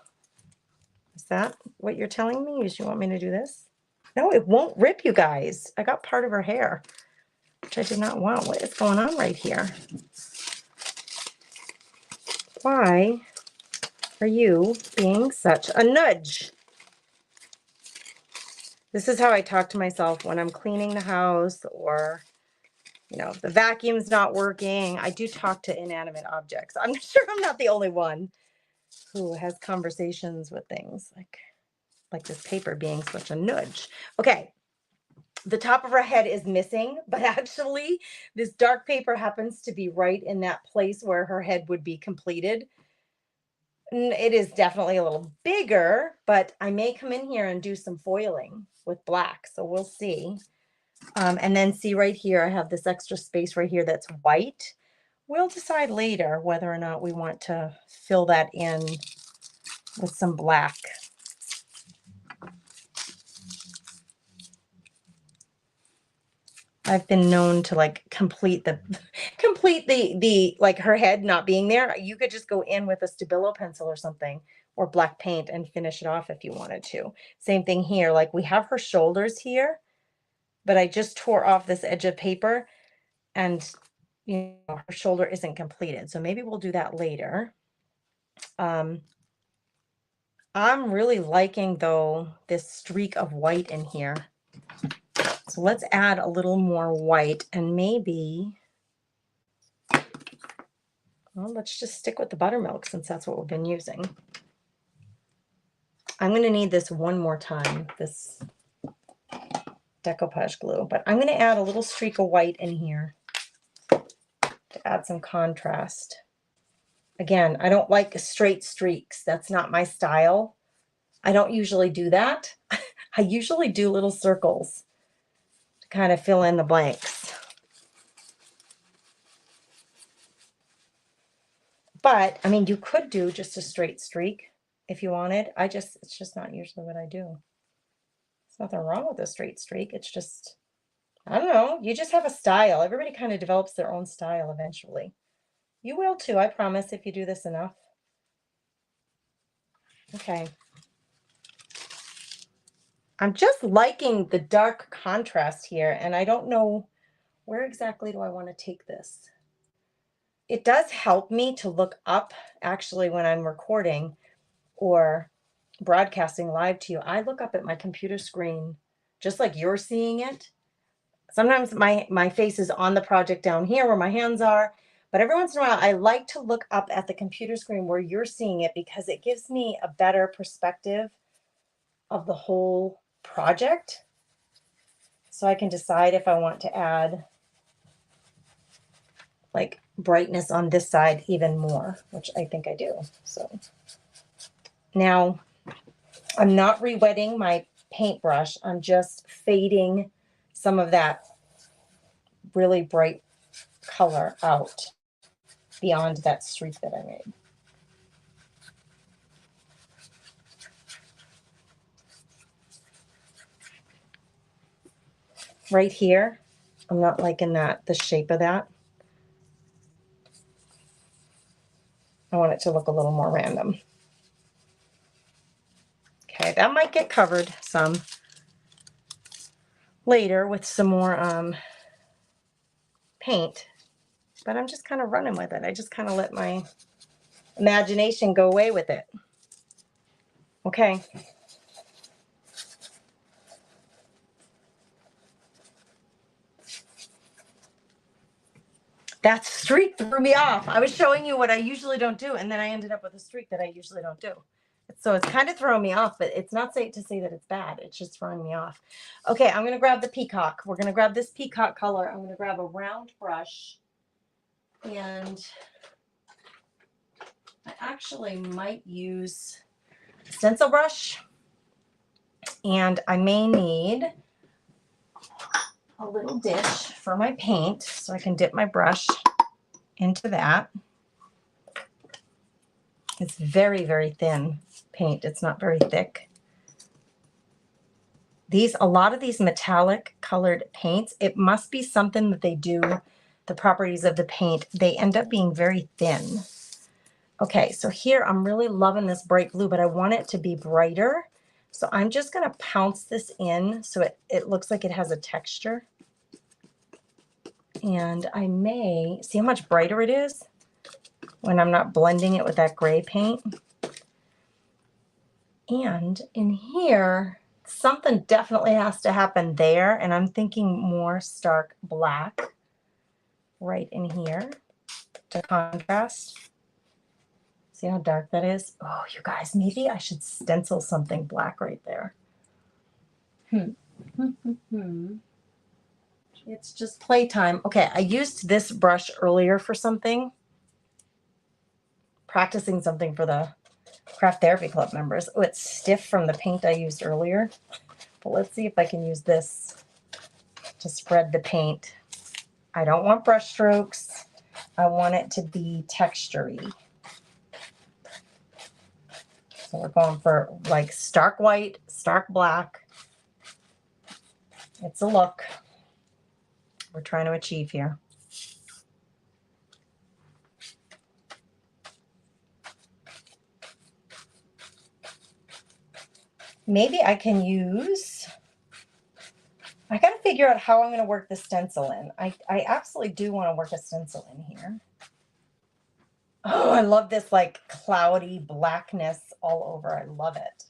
Is that what you're telling me? You want me to do this? No, it won't rip, you guys. I got part of her hair, which I did not want. What is going on right here? Why are you being such a nudge? This is how I talk to myself when I'm cleaning the house, or, if the vacuum's not working. I do talk to inanimate objects. I'm sure I'm not the only one who has conversations with things like this paper being such a nudge. Okay. The top of her head is missing, but actually this dark paper happens to be right in that place where her head would be completed. It is definitely a little bigger, but I may come in here and do some foiling with black. So we'll see. And then see right here, I have this extra space right here that's white. We'll decide later whether or not we want to fill that in with some black. I've been known to complete the like her head not being there. You could just go in with a Stabilo pencil or something, or black paint, and finish it off if you wanted to. Same thing here. Like, we have her shoulders here, but I just tore off this edge of paper, and her shoulder isn't completed. So maybe we'll do that later. I'm really liking, though, this streak of white in here. So let's add a little more white, and maybe, well, let's just stick with the buttermilk since that's what we've been using. I'm going to need this one more time, this decoupage glue, but I'm going to add a little streak of white in here to add some contrast. Again, I don't like straight streaks. That's not my style. I don't usually do that. I usually do little circles to kind of fill in the blanks. But, I mean, you could do just a straight streak if you wanted. It's just not usually what I do. There's nothing wrong with a straight streak. It's just, I don't know. You just have a style. Everybody kind of develops their own style eventually. You will too, I promise, if you do this enough. Okay. I'm just liking the dark contrast here, and I don't know where exactly do I want to take this. It does help me to look up, actually, when I'm recording or broadcasting live to you. I look up at my computer screen just like you're seeing it. Sometimes my face is on the project down here where my hands are, but every once in a while I like to look up at the computer screen where you're seeing it because it gives me a better perspective of the whole project. So I can decide if I want to add like brightness on this side even more, which I think I do. So now I'm not re-wetting my paintbrush. I'm just fading some of that really bright color out beyond that streak that I made. Right here, I'm not liking the shape of that. I want it to look a little more random. Okay, that might get covered some later with some more paint, but I'm just kind of running with it. I just kind of let my imagination go away with it. Okay. That streak threw me off. I was showing you what I usually don't do, and then I ended up with a streak that I usually don't do. So it's kind of throwing me off, but it's not safe to say that it's bad. It's just throwing me off. Okay, I'm going to grab the peacock. We're going to grab this peacock color. I'm going to grab a round brush, and I actually might use a stencil brush, and I may need a little dish for my paint so I can dip my brush into that. It's very, very thin paint. It's not very thick. A lot of these metallic colored paints, it must be something that they do, the properties of the paint, they end up being very thin. Okay, so here I'm really loving this bright blue, but I want it to be brighter. So I'm just going to pounce this in so it looks like it has a texture. And I may, see how much brighter it is when I'm not blending it with that gray paint. And in here, something definitely has to happen there, and I'm thinking more stark black right in here to contrast. See how dark that is? Oh, you guys, maybe I should stencil something black right there. It's just playtime. Okay, I used this brush earlier for something, practicing something for the Craft Therapy Club members. Oh, it's stiff from the paint I used earlier. But let's see if I can use this to spread the paint. I don't want brush strokes. I want it to be textury. So we're going for like stark white, stark black. It's a look we're trying to achieve here. Maybe I can use, I got to figure out how I'm going to work the stencil in. I absolutely do want to work a stencil in here. Oh, I love this like cloudy blackness all over. I love it.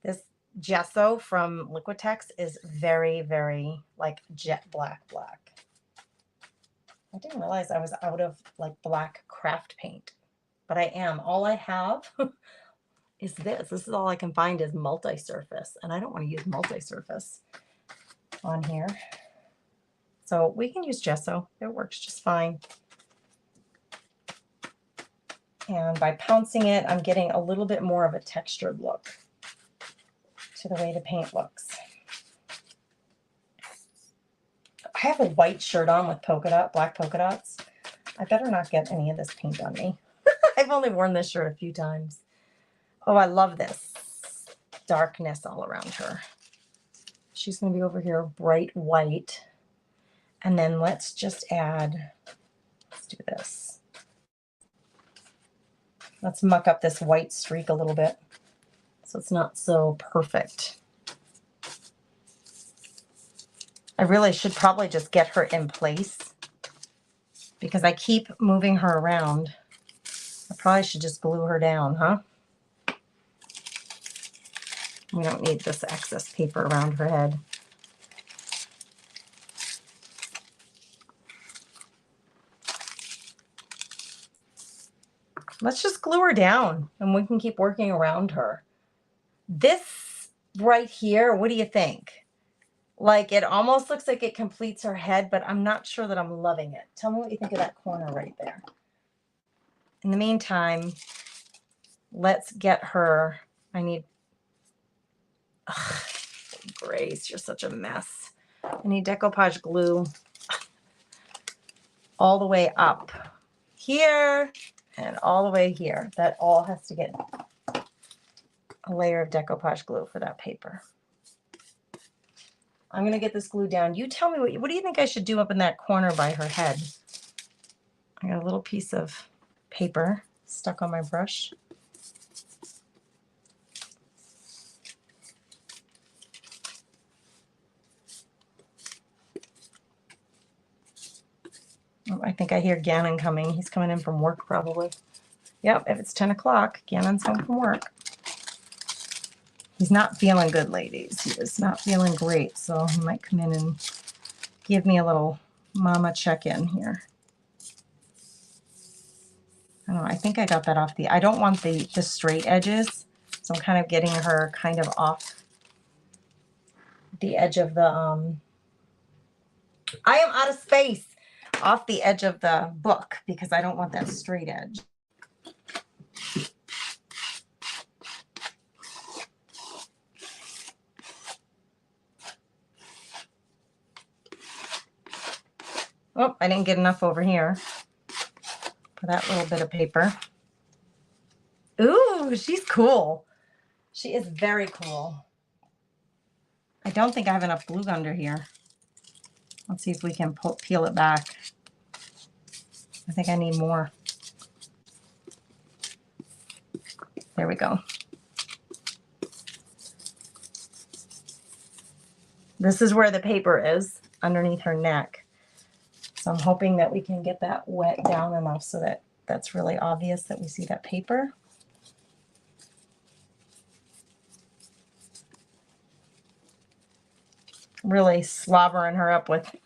This gesso from Liquitex is very, very like jet black. I didn't realize I was out of like black craft paint, but I am. All I have is this. This is all I can find is multi-surface, and I don't want to use multi-surface on here. So we can use gesso. It works just fine. And by pouncing it, I'm getting a little bit more of a textured look to the way the paint looks. I have a white shirt on with black polka dots. I better not get any of this paint on me. I've only worn this shirt a few times. Oh, I love this darkness all around her. She's going to be over here bright white. And then let's just add, let's do this. Let's muck up this white streak a little bit so it's not so perfect. I really should probably just get her in place because I keep moving her around. I probably should just glue her down, huh? We don't need this excess paper around her head. Let's just glue her down and we can keep working around her. This right here, what do you think? Like, it almost looks like it completes her head, but I'm not sure that I'm loving it. Tell me what you think of that corner right there. In the meantime, let's get her, I need, ugh, Grace, you're such a mess. I need decoupage glue all the way up here and all the way here. That all has to get a layer of decoupage glue for that paper. I'm going to get this glue down. You tell me, what do you think I should do up in that corner by her head? I got a little piece of paper stuck on my brush. Oh, I think I hear Gannon coming. He's coming in from work probably. Yep, if it's 10 o'clock, Gannon's home from work. He's not feeling good, ladies. He is not feeling great, so he might come in and give me a little mama check-in here. I don't know, I think I got that off the, I don't want the straight edges, so I'm kind of getting her kind of off the edge of the, I am out of space, off the edge of the book because I don't want that straight edge. Oh, I didn't get enough over here for that little bit of paper. Ooh, she's cool. She is very cool. I don't think I have enough glue under here. Let's see if we can peel it back. I think I need more. There we go. This is where the paper is, underneath her neck. So I'm hoping that we can get that wet down enough so that that's really obvious that we see that paper. Really slobbering her up with,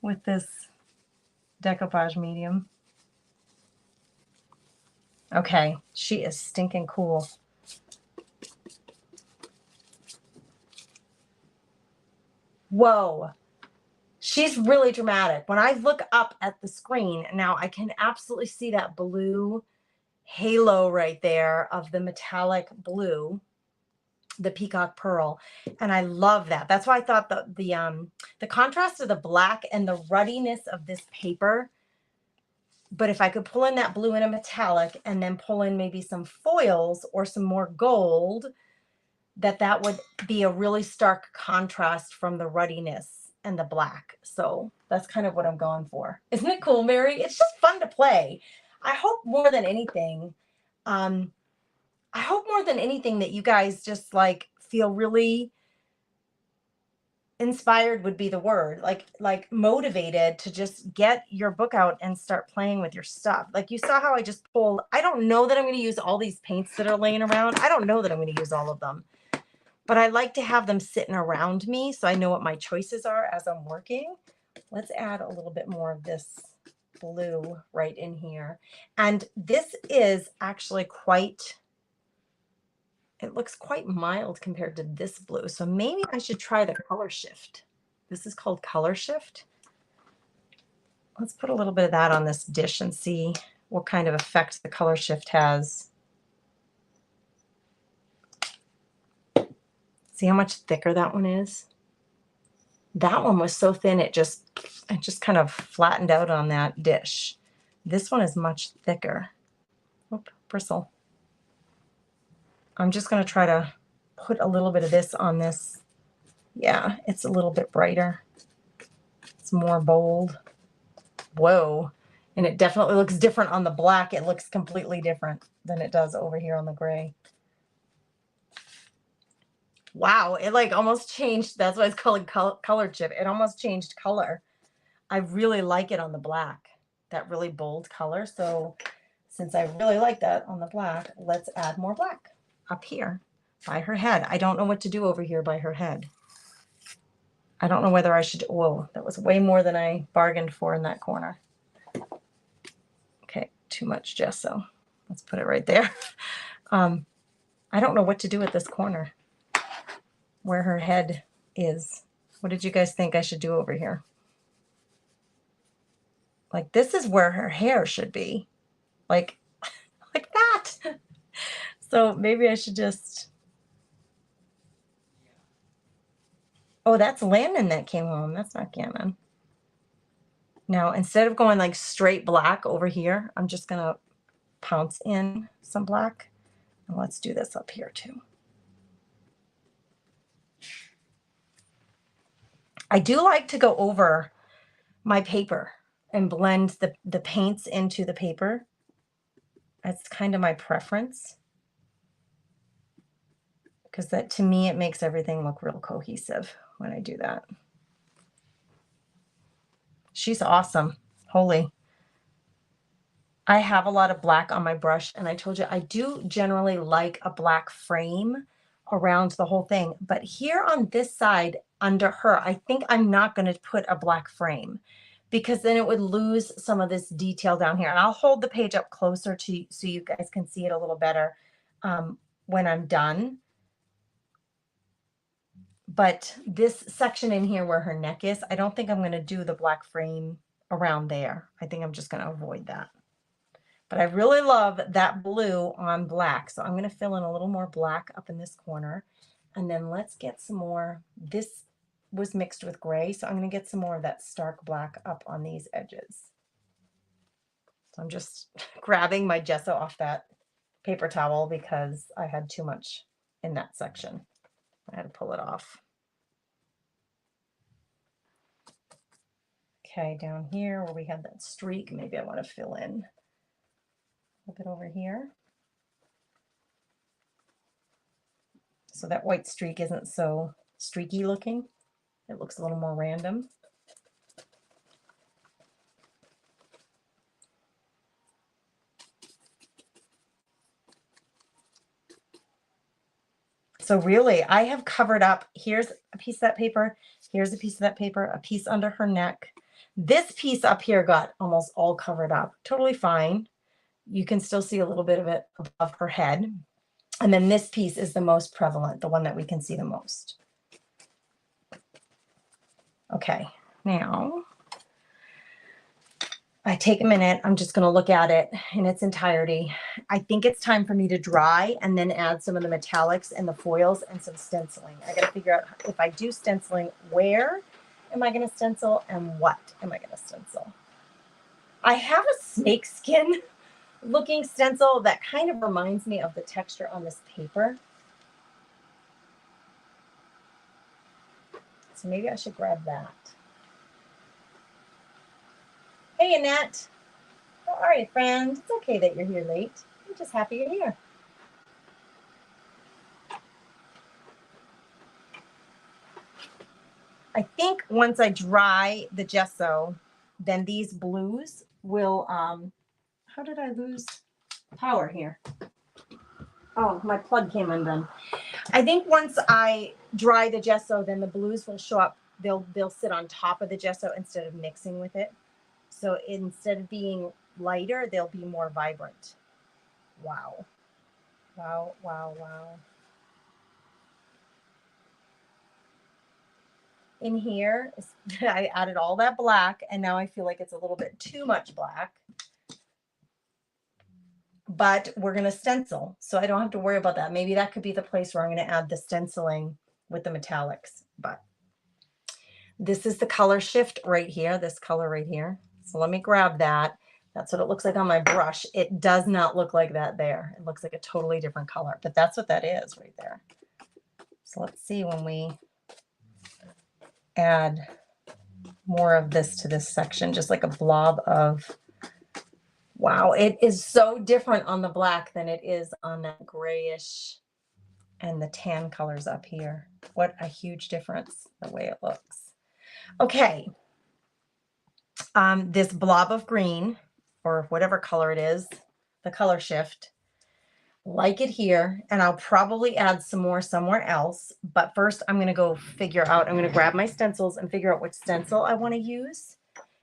with this decoupage medium. Okay, she is stinking cool. Whoa, she's really dramatic. When I look up at the screen now, I can absolutely see that blue halo right there of the metallic blue, the peacock pearl, and I love that. That's why I thought the contrast of the black and the ruddiness of this paper. But if I could pull in that blue in a metallic and then pull in maybe some foils or some more gold, that would be a really stark contrast from the ruddiness and the black. So that's kind of what I'm going for. Isn't it cool, Mary? It's just fun to play. I hope more than anything, that you guys just like feel really inspired would be the word, like motivated to just get your book out and start playing with your stuff. Like you saw how I just pulled, I don't know that I'm going to use all these paints that are laying around. I don't know that I'm going to use all of them, but I like to have them sitting around me so I know what my choices are as I'm working. Let's add a little bit more of this blue right in here. And this is actually it looks quite mild compared to this blue. So maybe I should try the color shift. This is called color shift. Let's put a little bit of that on this dish and see what kind of effect the color shift has. See how much thicker that one is? That one was so thin, it just kind of flattened out on that dish. This one is much thicker. Oop, bristle. I'm just going to try to put a little bit of this on this. Yeah, it's a little bit brighter. It's more bold. Whoa. And it definitely looks different on the black. It looks completely different than it does over here on the gray. Wow, it like almost changed. That's why it's called color chip. It almost changed color. I really like it on the black, that really bold color. So since I really like that on the black, let's add more black up here by her head. I don't know what to do over here by her head. I don't know whether I should, whoa, that was way more than I bargained for in that corner. Okay, too much gesso. Let's put it right there. I don't know what to do with this corner where her head is. What did you guys think I should do over here? Like, this is where her hair should be. Like that. So maybe I should just, oh, that's Landon that came home. That's not Gannon. Now, instead of going like straight black over here, I'm just going to pounce in some black. And let's do this up here too. I do like to go over my paper and blend the paints into the paper. That's kind of my preference, because that, to me, it makes everything look real cohesive when I do that. She's awesome. Holy. I have a lot of black on my brush, and I told you I do generally like a black frame around the whole thing. But here on this side under her, I think I'm not going to put a black frame, because then it would lose some of this detail down here. And I'll hold the page up closer to so you guys can see it a little better when I'm done. But this section in here where her neck is, I don't think I'm going to do the black frame around there. I think I'm just going to avoid that. But I really love that blue on black. So I'm going to fill in a little more black up in this corner. And then let's get some more. This was mixed with gray, so I'm going to get some more of that stark black up on these edges. So I'm just grabbing my gesso off that paper towel because I had too much in that section. I had to pull it off. Okay, down here where we had that streak, maybe I want to fill in a bit over here. So that white streak isn't so streaky looking. It looks a little more random. So really, I have covered up, here's a piece of that paper, here's a piece of that paper, a piece under her neck. This piece up here got almost all covered up. Totally fine. You can still see a little bit of it above her head. And then this piece is the most prevalent, the one that we can see the most. Okay, now I take a minute. I'm just going to look at it in its entirety. I think it's time for me to dry and then add some of the metallics and the foils and some stenciling. I got to figure out, if I do stenciling, where am I going to stencil and what am I going to stencil? I have a snakeskin looking stencil that kind of reminds me of the texture on this paper. So maybe I should grab that. Hey, Annette. How are you, friend? It's okay that you're here late. I'm just happy you're here. I think once I dry the gesso, then these blues will, how did I lose power here? Oh, my plug came undone. I think once I dry the gesso, then the blues will show up. They'll sit on top of the gesso instead of mixing with it. So instead of being lighter, they'll be more vibrant. Wow. Wow, wow, wow. In here, I added all that black, and now I feel like it's a little bit too much black. But we're going to stencil, so I don't have to worry about that. Maybe that could be the place where I'm going to add the stenciling with the metallics. But this is the color shift right here, this color right here. So let me grab that. That's what it looks like on my brush. It does not look like that there. It looks like a totally different color, but that's what that is right there. So let's see when we add more of this to this section, just like a blob of, wow, it is so different on the black than it is on that grayish and the tan colors up here. What a huge difference the way it looks. Okay. This blob of green, or whatever color it is, the color shift, like it here, and I'll probably add some more somewhere else. But first I'm going to go figure out, I'm going to grab my stencils and figure out which stencil I want to use,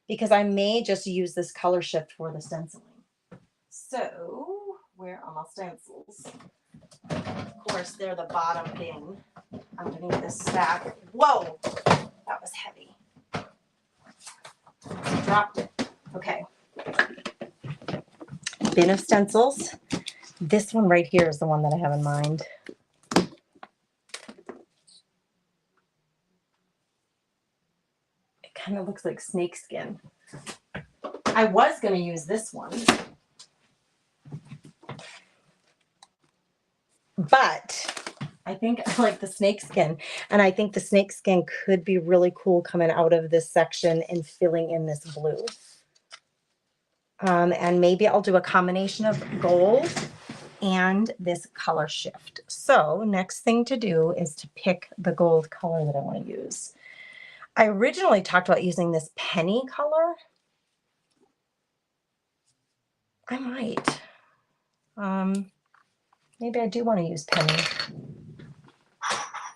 because I may just use this color shift for the stenciling. So Where are my stencils? Of course, they're the bottom bin underneath this stack. Whoa, that was heavy. Dropped it. Okay. Bin of stencils. This one right here is the one that I have in mind. It kind of looks like snakeskin. I was going to use this one, but I think I like the snakeskin, and I think the snakeskin could be really cool coming out of this section and filling in this blue. And maybe I'll do a combination of gold and this color shift. So next thing to do is to pick the gold color that I want to use. I originally talked about using this penny color. I might. Maybe I do want to use penny.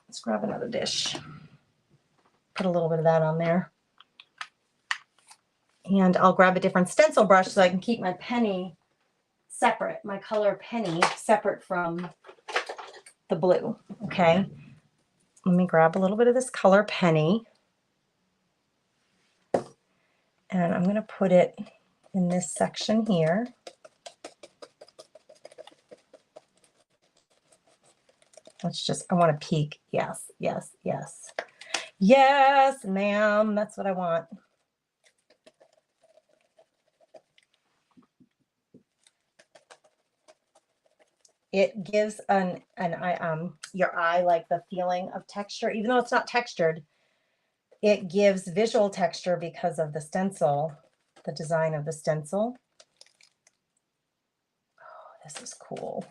Let's grab another dish. Put a little bit of that on there. And I'll grab a different stencil brush so I can keep my penny separate, my color penny separate from the blue. Okay. Let me grab a little bit of this color penny. And I'm going to put it in this section here. I want to peek. Yes, yes, yes. Yes, ma'am. That's what I want. It gives your eye like the feeling of texture, even though it's not textured. It gives visual texture because of the stencil, the design of the stencil. Oh, this is cool.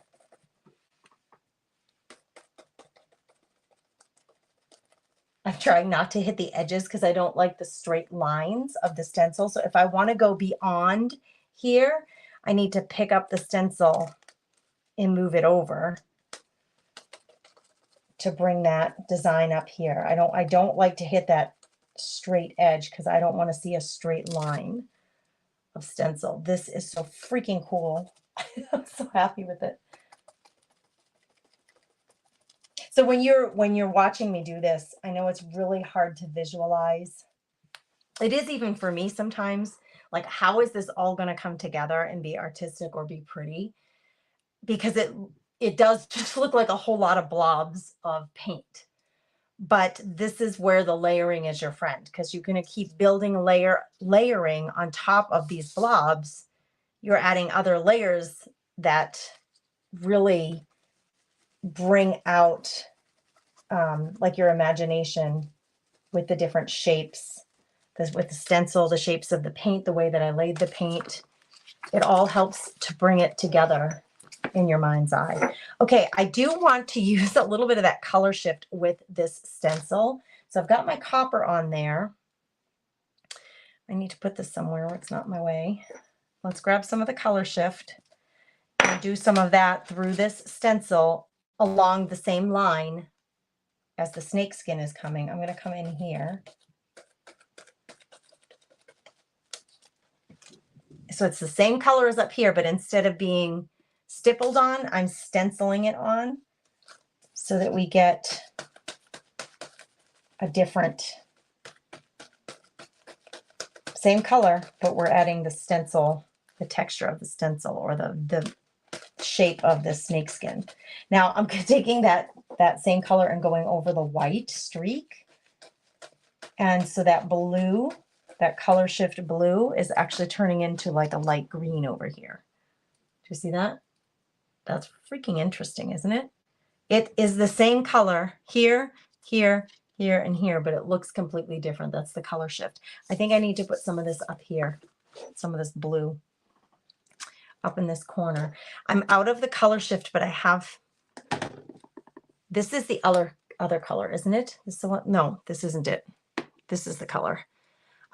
I'm trying not to hit the edges because I don't like the straight lines of the stencil. So if I want to go beyond here, I need to pick up the stencil and move it over to bring that design up here. I don't like to hit that straight edge because I don't want to see a straight line of stencil. This is so freaking cool. I'm so happy with it. So when you're watching me do this, I know it's really hard to visualize. It is even for me sometimes, like, how is this all going to come together and be artistic or be pretty? Because it does just look like a whole lot of blobs of paint. But this is where the layering is your friend, because you're going to keep building layering on top of these blobs. You're adding other layers that really bring out like your imagination with the different shapes, with the stencil, the shapes of the paint, the way that I laid the paint. It all helps to bring it together in your mind's eye. Okay, I do want to use a little bit of that color shift with this stencil. So I've got my copper on there. I need to put this somewhere where it's not in my way. Let's grab some of the color shift and do some of that through this stencil along the same line as the snakeskin is coming. I'm going to come in here. So it's the same color as up here, but instead of being stippled on, I'm stenciling it on so that we get a different, same color, but we're adding the stencil, the texture of the stencil, or the shape of the snakeskin. Now I'm taking that same color and going over the white streak. And so that blue, that color shift blue, is actually turning into like a light green over here. Do you see that? That's freaking interesting, isn't it? It is the same color here, here, here, and here, but it looks completely different. That's the color shift. I think I need to put some of this up here, some of this blue up in this corner. I'm out of the color shift, but I have, this is the other color, isn't it? This is the one? No, this isn't it. This is the color.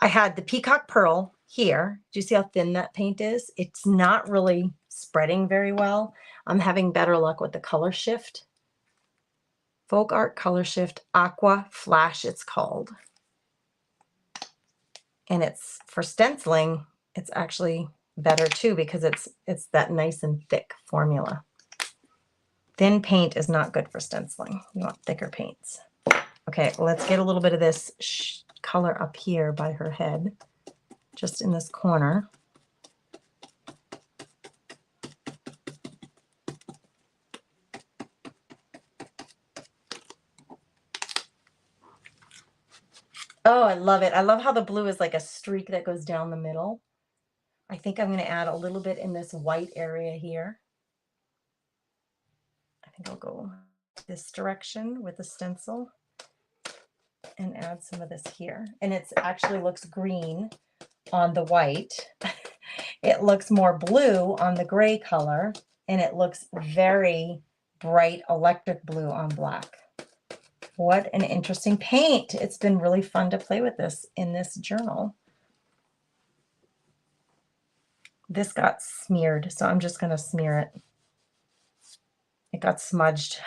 I had the peacock pearl here. Do you see how thin that paint is? It's not really spreading very well. I'm having better luck with the color shift. Folk Art Color Shift Aqua Flash, it's called. And it's for stenciling. It's actually better too, because it's that nice and thick formula. Thin paint is not good for stenciling. You want thicker paints. Okay, let's get a little bit of this color up here by her head, just in this corner. Oh, I love it. I love how the blue is like a streak that goes down the middle. I think I'm going to add a little bit in this white area here. I think I'll go this direction with the stencil and add some of this here. And it actually looks green on the white. It looks more blue on the gray color, and it looks very bright electric blue on black. What an interesting paint. It's been really fun to play with this in this journal. This got smeared, so I'm just going to smear it. It got smudged.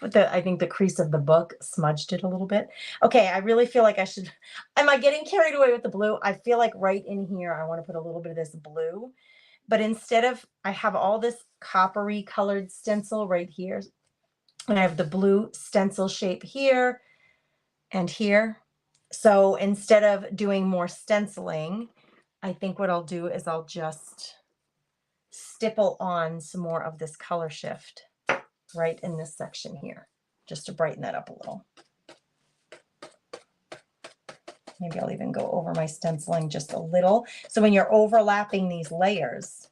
But I think the crease of the book smudged it a little bit. Okay, I really feel like I should, am I getting carried away with the blue? I feel like right in here, I want to put a little bit of this blue. But instead of, I have all this coppery colored stencil right here. And I have the blue stencil shape here and here. So instead of doing more stenciling, I think what I'll do is I'll just stipple on some more of this color shift right in this section here, just to brighten that up a little. Maybe I'll even go over my stenciling just a little. So when you're overlapping these layers,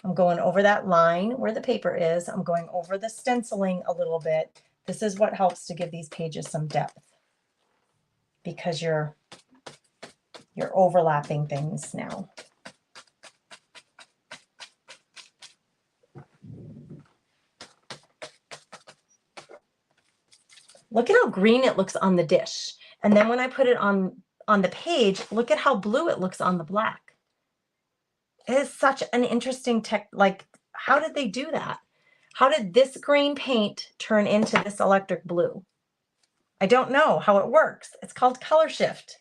I'm going over that line where the paper is. I'm going over the stenciling a little bit. This is what helps to give these pages some depth, because you're overlapping things now. Look at how green it looks on the dish. And then when I put it on the page, look at how blue it looks on the black. It is such an interesting like, how did they do that? How did this green paint turn into this electric blue? I don't know how it works. It's called color shift.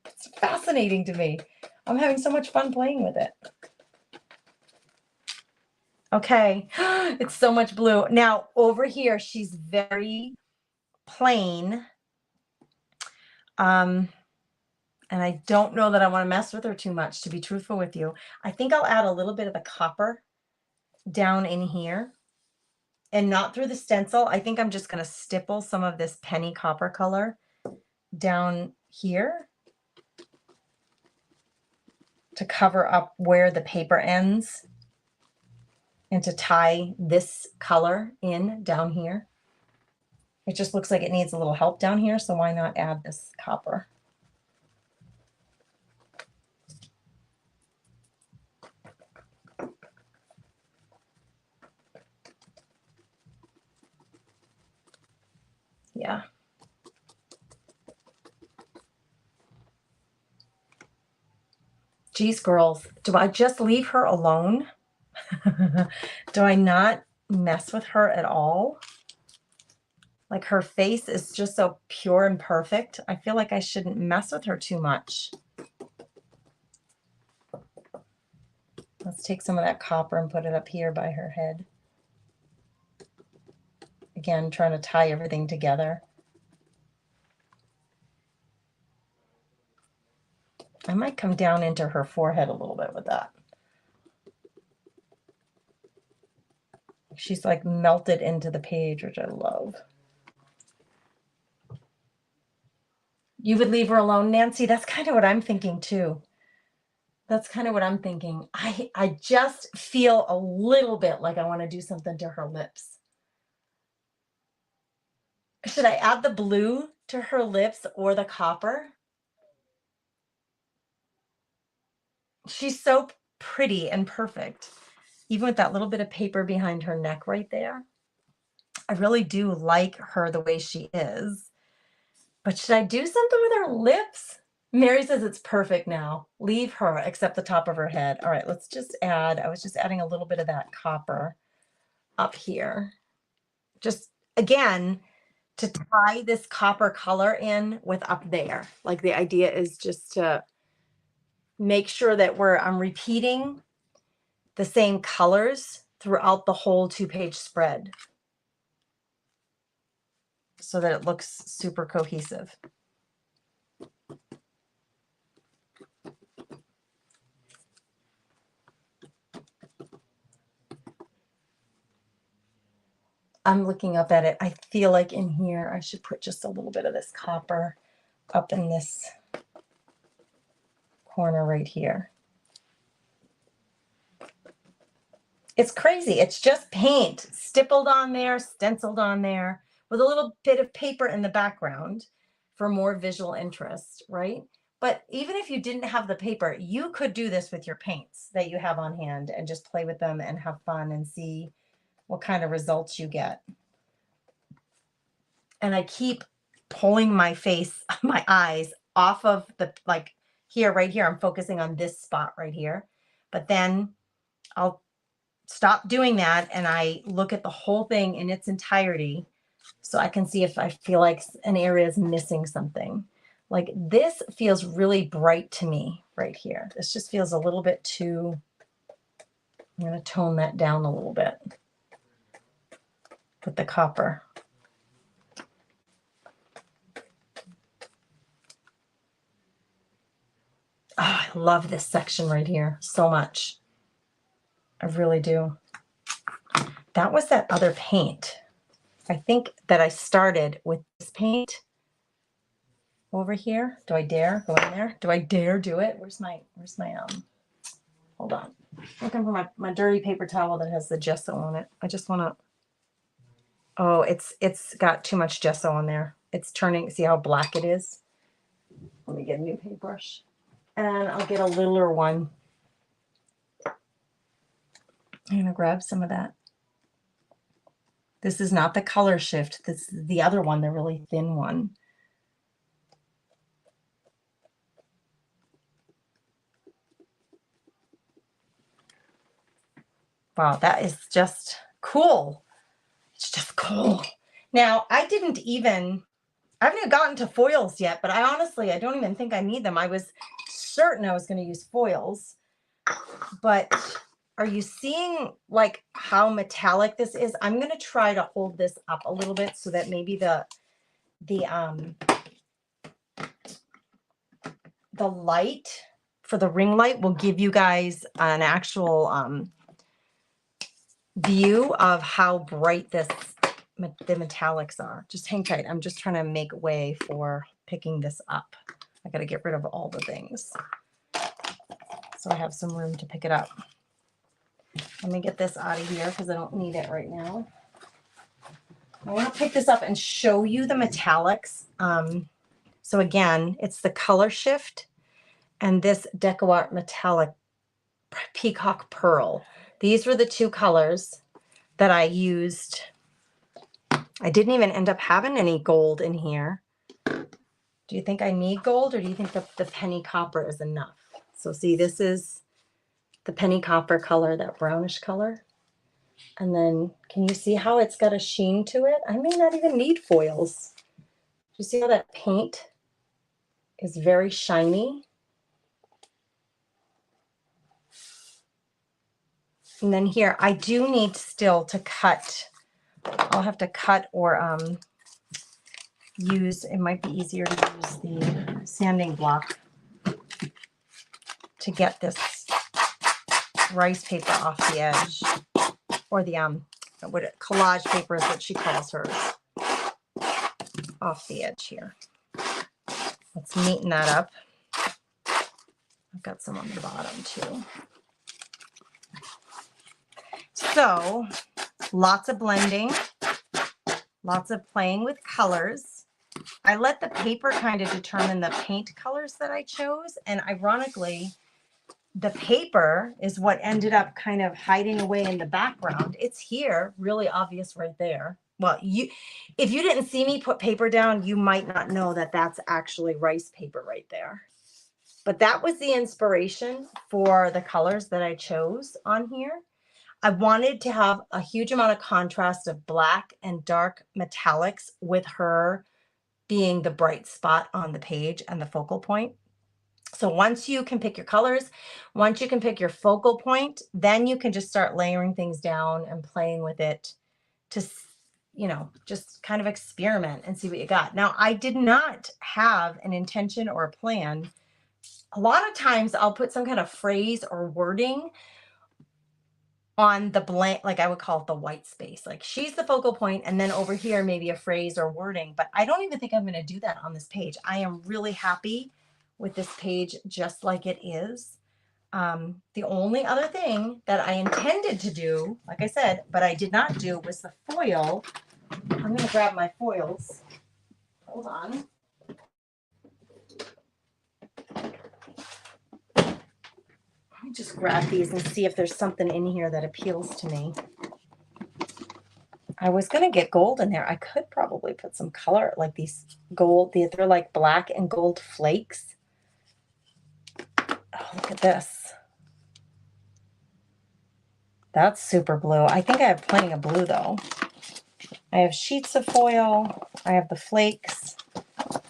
It's fascinating to me. I'm having so much fun playing with it. Okay, it's so much blue. Now over here, she's very plain. And I don't know that I want to mess with her too much, to be truthful with you. I think I'll add a little bit of the copper down in here, and not through the stencil. I think I'm just going to stipple some of this penny copper color down here to cover up where the paper ends, and to tie this color in down here. It just looks like it needs a little help down here, so why not add this copper? Yeah. Geez, girls, do I just leave her alone? Do I not mess with her at all? Like, her face is just so pure and perfect. I feel like I shouldn't mess with her too much. Let's take some of that copper and put it up here by her head. Again, trying to tie everything together. I might come down into her forehead a little bit with that. She's like melted into the page, which I love. You would leave her alone, Nancy? That's kind of what I'm thinking too. That's kind of what I'm thinking. I just feel a little bit like I want to do something to her lips. Should I add the blue to her lips or the copper? She's so pretty and perfect, even with that little bit of paper behind her neck right there. I really do like her the way she is. But should I do something with her lips? Mary says it's perfect now. Leave her except the top of her head. All right, let's just add, I was just adding a little bit of that copper up here. Just, again, to tie this copper color in with up there. Like, the idea is just to make sure that I'm repeating the same colors throughout the whole 2-page spread so that it looks super cohesive. I'm looking up at it. I feel like in here I should put just a little bit of this copper up in this corner right here. It's crazy. It's just paint stippled on there, stenciled on there with a little bit of paper in the background for more visual interest, right? But even if you didn't have the paper, you could do this with your paints that you have on hand and just play with them and have fun and see what kind of results you get. And I keep pulling my face, my eyes off of the, like here, right here, I'm focusing on this spot right here, but then I'll stop doing that and I look at the whole thing in its entirety so I can see if I feel like an area is missing something. Like this feels really bright to me right here. This just feels a little bit too, I'm going to tone that down a little bit with the copper. Oh, I love this section right here so much. I really do. That was that other paint. I think that I started with this paint over here. Do I dare go in there? Do I dare do it? Where's my hold on. Looking for my dirty paper towel that has the gesso on it. I just want to, oh, it's got too much gesso on there. It's turning, see how black it is? Let me get a new paintbrush. And I'll get a littler one. I'm going to grab some of that. This is not the color shift. This is the other one, the really thin one. Wow, that is just cool. It's just cool. Now, I haven't even gotten to foils yet, but I don't even think I need them. I was certain I was going to use foils, but are you seeing like how metallic this is? I'm going to try to hold this up a little bit so that maybe the light for the ring light will give you guys an actual view of how bright the metallics are. Just hang tight. I'm just trying to make way for picking this up. I got to get rid of all the things so I have some room to pick it up. Let me get this out of here because I don't need it right now. I want to pick this up and show you the metallics. So again, it's the color shift and this Deco Art metallic peacock pearl. These were the two colors that I used. I didn't even end up having any gold in here. Do you think I need gold or do you think that the penny copper is enough? So see, this is the penny copper color, that brownish color. And then can you see how it's got a sheen to it? I may not even need foils. Do you see how that paint is very shiny? And then here, I do need still to cut. I'll have to cut or use, it might be easier to use the sanding block to get this rice paper off the edge, or the collage paper is what she calls hers, off the edge here. Let's neaten that up. I've got some on the bottom too. So lots of blending, lots of playing with colors. I let the paper kind of determine the paint colors that I chose. And ironically, the paper is what ended up kind of hiding away in the background. It's here, really obvious right there. Well, if you didn't see me put paper down, you might not know that that's actually rice paper right there. But that was the inspiration for the colors that I chose on here. I wanted to have a huge amount of contrast of black and dark metallics with her being the bright spot on the page and the focal point. So once you can pick your colors, once you can pick your focal point, then you can just start layering things down and playing with it to, you know, just kind of experiment and see what you got. Now, I did not have an intention or a plan. A lot of times I'll put some kind of phrase or wording on the blank, like I would call it the white space. Like she's the focal point, and then over here, maybe a phrase or wording. But I don't even think I'm going to do that on this page. I am really happy with this page just like it is. The only other thing that I intended to do, like I said, but I did not do, was the foil. I'm going to grab my foils. Hold on. Let me just grab these and see if there's something in here that appeals to me. I was going to get gold in there. I could probably put some color, like these gold. They're like black and gold flakes. Oh, look at this. That's super blue. I think I have plenty of blue, though. I have sheets of foil. I have the flakes.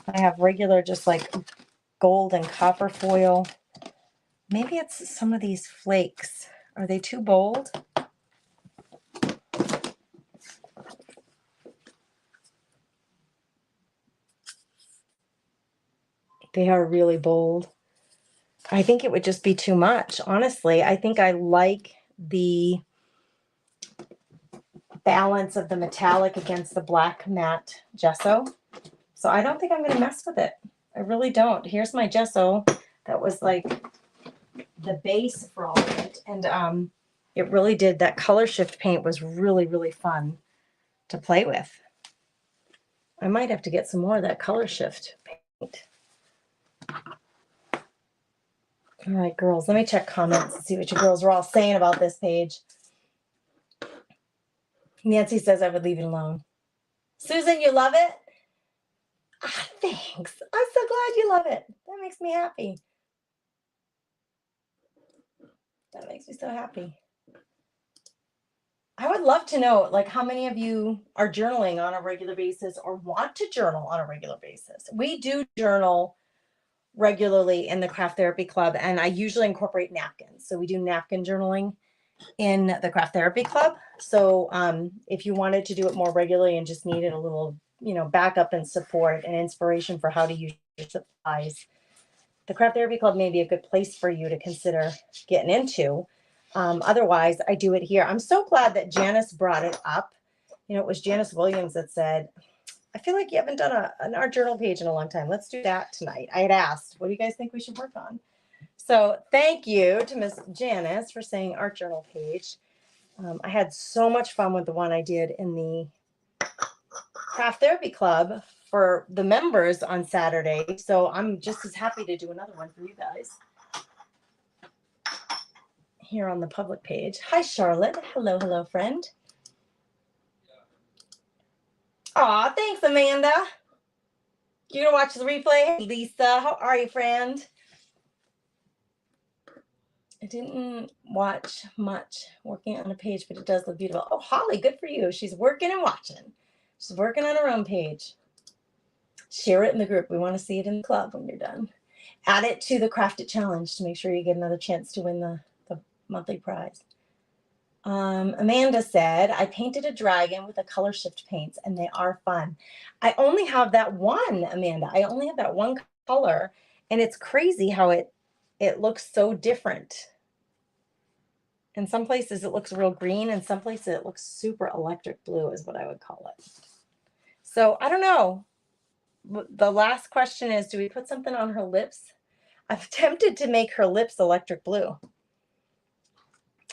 I have regular, just like gold and copper foil. Maybe it's some of these flakes. Are they too bold? They are really bold. I think it would just be too much, honestly. I think I like the balance of the metallic against the black matte gesso. So I don't think I'm going to mess with it. I really don't. Here's my gesso that was like the base for all of it. And it really did. That color shift paint was really, really fun to play with. I might have to get some more of that color shift paint. All right, girls, let me check comments and see what you girls are all saying about this page. Nancy says I would leave it alone. Susan, you love it? Ah, thanks. I'm so glad you love it. That makes me happy. That makes me so happy. I would love to know, like, how many of you are journaling on a regular basis or want to journal on a regular basis. We do journal regularly in the Craft Therapy Club, and I usually incorporate napkins. So we do napkin journaling in the Craft Therapy Club. So if you wanted to do it more regularly and just needed a little, you know, backup and support and inspiration for how to use your supplies, the Craft Therapy Club may be a good place for you to consider getting into. Otherwise, I do it here. I'm so glad that Janice brought it up. You know, it was Janice Williams that said, I feel like you haven't done an art journal page in a long time. Let's do that tonight. I had asked, what do you guys think we should work on? So thank you to Miss Janice for saying art journal page. I had so much fun with the one I did in the Craft Therapy Club for the members on Saturday. So I'm just as happy to do another one for you guys here on the public page. Hi, Charlotte. Hello, hello, friend. Aw, thanks, Amanda. You're gonna watch the replay? Hey, Lisa, how are you, friend? I didn't watch much working on a page, but it does look beautiful. Oh, Holly, good for you. She's working and watching. She's working on her own page. Share it in the group. We want to see it in the club when you're done. Add it to the Craft It Challenge to make sure you get another chance to win the monthly prize. Amanda said, I painted a dragon with a color shift paints, and they are fun. I only have that one, Amanda. I only have that one color, and it's crazy how it looks so different. In some places it looks real green, and some places it looks super electric blue is what I would call it. So I don't know. The last question is, do we put something on her lips? I'm tempted to make her lips electric blue.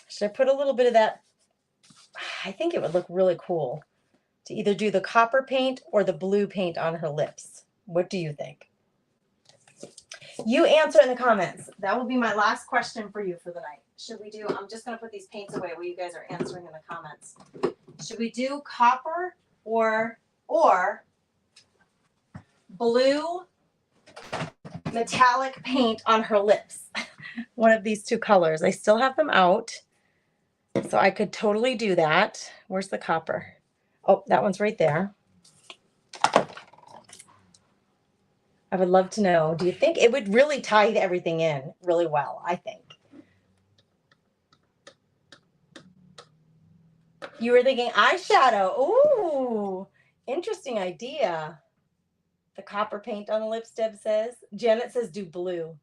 Should I put a little bit of that? I think it would look really cool to either do the copper paint or the blue paint on her lips. What do you think? You answer in the comments. That will be my last question for you for the night. Should we do, I'm just going to put these paints away while you guys are answering in the comments. Should we do copper or blue metallic paint on her lips? One of these two colors. I still have them out, so I could totally do that. Where's the copper? Oh, that one's right there. I would love to know. Do you think it would really tie everything in really well? I think. You were thinking eyeshadow. Ooh, interesting idea. The copper paint on the lips, Deb says. Janet says do blue.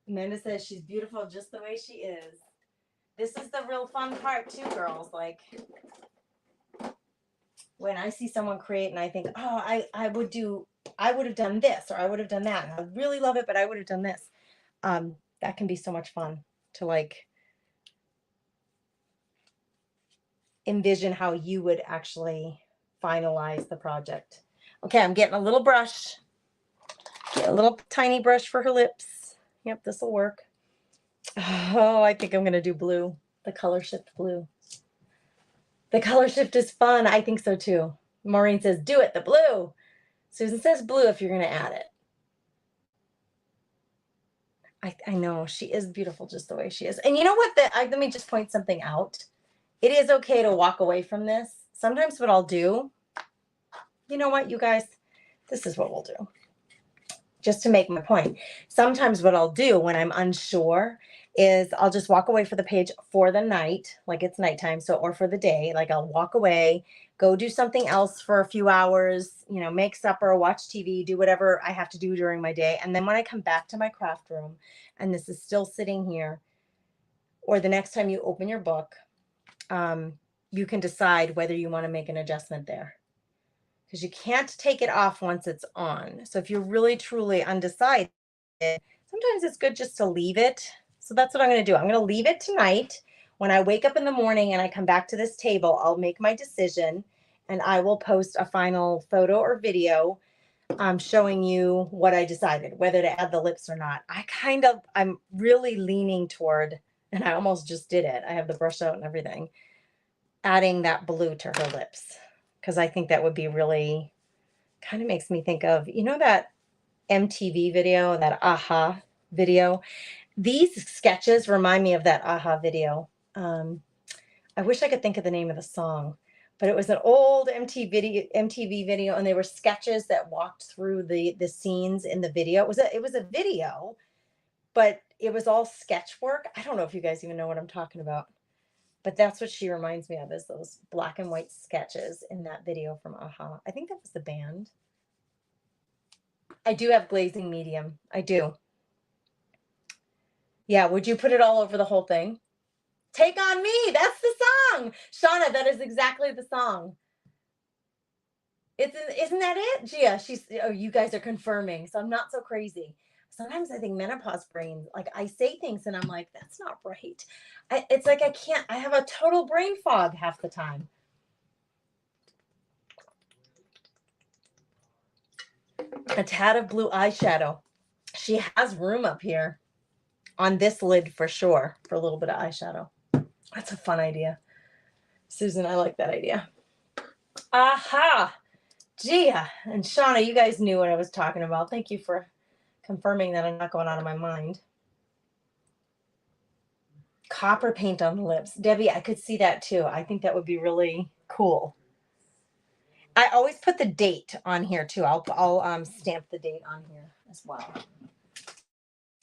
Amanda says she's beautiful just the way she is. This is the real fun part too, girls. Like when I see someone create and I think, oh, I would have done this or I would have done that. And I really love it, but I would have done this. That can be so much fun to like envision how you would actually finalize the project. Okay, I'm getting a little brush. Get a little tiny brush for her lips. Yep, this will work. Oh, I think I'm going to do blue. The color shift blue. The color shift is fun. I think so too. Maureen says, do it, the blue. Susan says blue if you're going to add it. I know she is beautiful just the way she is. And you know what? Let me just point something out. It is okay to walk away from this. Sometimes what I'll do, you know what, you guys, this is what we'll do. Just to make my point. Sometimes what I'll do when I'm unsure is I'll just walk away for the page for the night, like it's nighttime, so or for the day, like I'll walk away, go do something else for a few hours, you know, make supper, watch TV, do whatever I have to do during my day. And then when I come back to my craft room and this is still sitting here, or the next time you open your book, you can decide whether you want to make an adjustment there. Because you can't take it off once it's on. So if you're really truly undecided, sometimes it's good just to leave it. So that's what I'm going to do. I'm going to leave it tonight. When I wake up in the morning and I come back to this table, I'll make my decision and I will post a final photo or video showing you what I decided, whether to add the lips or not. I'm really leaning toward, and I almost just did it. I have the brush out and everything, adding that blue to her lips. Because I think that would be really, kind of makes me think of, you know, that MTV video, that AHA video. These sketches remind me of that AHA video. I wish I could think of the name of the song, but it was an old MTV video, and they were sketches that walked through the scenes in the video. It was a video, but it was all sketch work. I don't know if you guys even know what I'm talking about. But that's what she reminds me of, is those black and white sketches in that video from AHA. I think that was the band. I do have glazing medium. I do. Yeah, would you put it all over the whole thing? Take on Me. That's the song. Shauna, that is exactly the song. Isn't that it? Gia, you guys are confirming, so I'm not so crazy. Sometimes I think menopause brain, like I say things and I'm like, that's not right. It's like I have a total brain fog half the time. A tad of blue eyeshadow. She has room up here on this lid for sure for a little bit of eyeshadow. That's a fun idea. Susan, I like that idea. Aha! Gia and Shauna, you guys knew what I was talking about. Thank you for confirming that I'm not going out of my mind. Copper paint on the lips. Debbie, I could see that too. I think that would be really cool. I always put the date on here too. I'll stamp the date on here as well.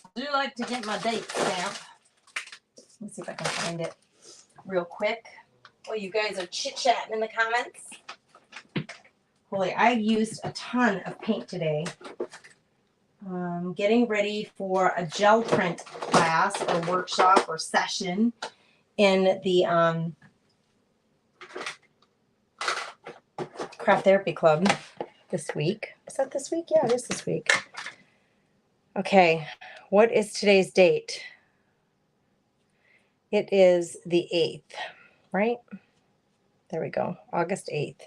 I do like to get my date stamp. Let's see if I can find it real quick. Well, you guys are chit-chatting in the comments. Holy, I used a ton of paint today. Getting ready for a gel print class or workshop or session in the Craft Therapy Club this week. Is that this week? Yeah, it is this week. Okay, what is today's date? It is the 8th, right? There we go, August 8th.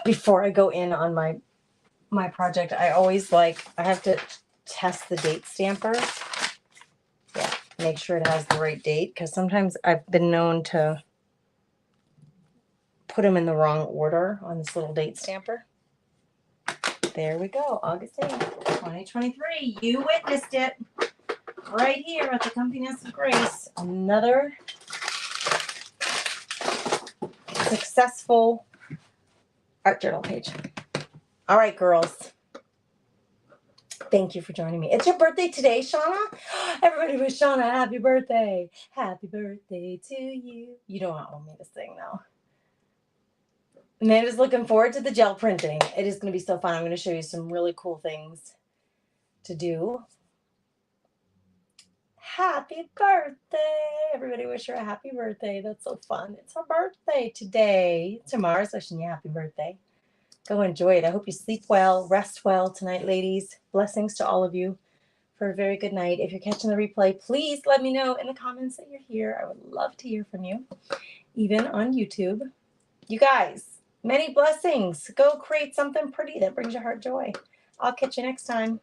Before I go in on my project, I always I have to test the date stamper. Yeah, make sure it has the right date, because sometimes I've been known to put them in the wrong order on this little date stamper. There we go, August 8th, 2023. You witnessed it right here at the Comfiness of Grace. Another successful art journal page. All right, girls. Thank you for joining me. It's your birthday today, Shauna. Everybody wish Shauna a happy birthday. Happy birthday to you. You don't want me to sing, though. Amanda's looking forward to the gel printing. It is going to be so fun. I'm going to show you some really cool things to do. Happy birthday. Everybody wish her a happy birthday. That's so fun. It's her birthday today. Tomorrow's wishing you a happy birthday. Go enjoy it. I hope you sleep well, rest well tonight, ladies. Blessings to all of you for a very good night. If you're catching the replay, please let me know in the comments that you're here. I would love to hear from you, even on YouTube. You guys, many blessings. Go create something pretty that brings your heart joy. I'll catch you next time.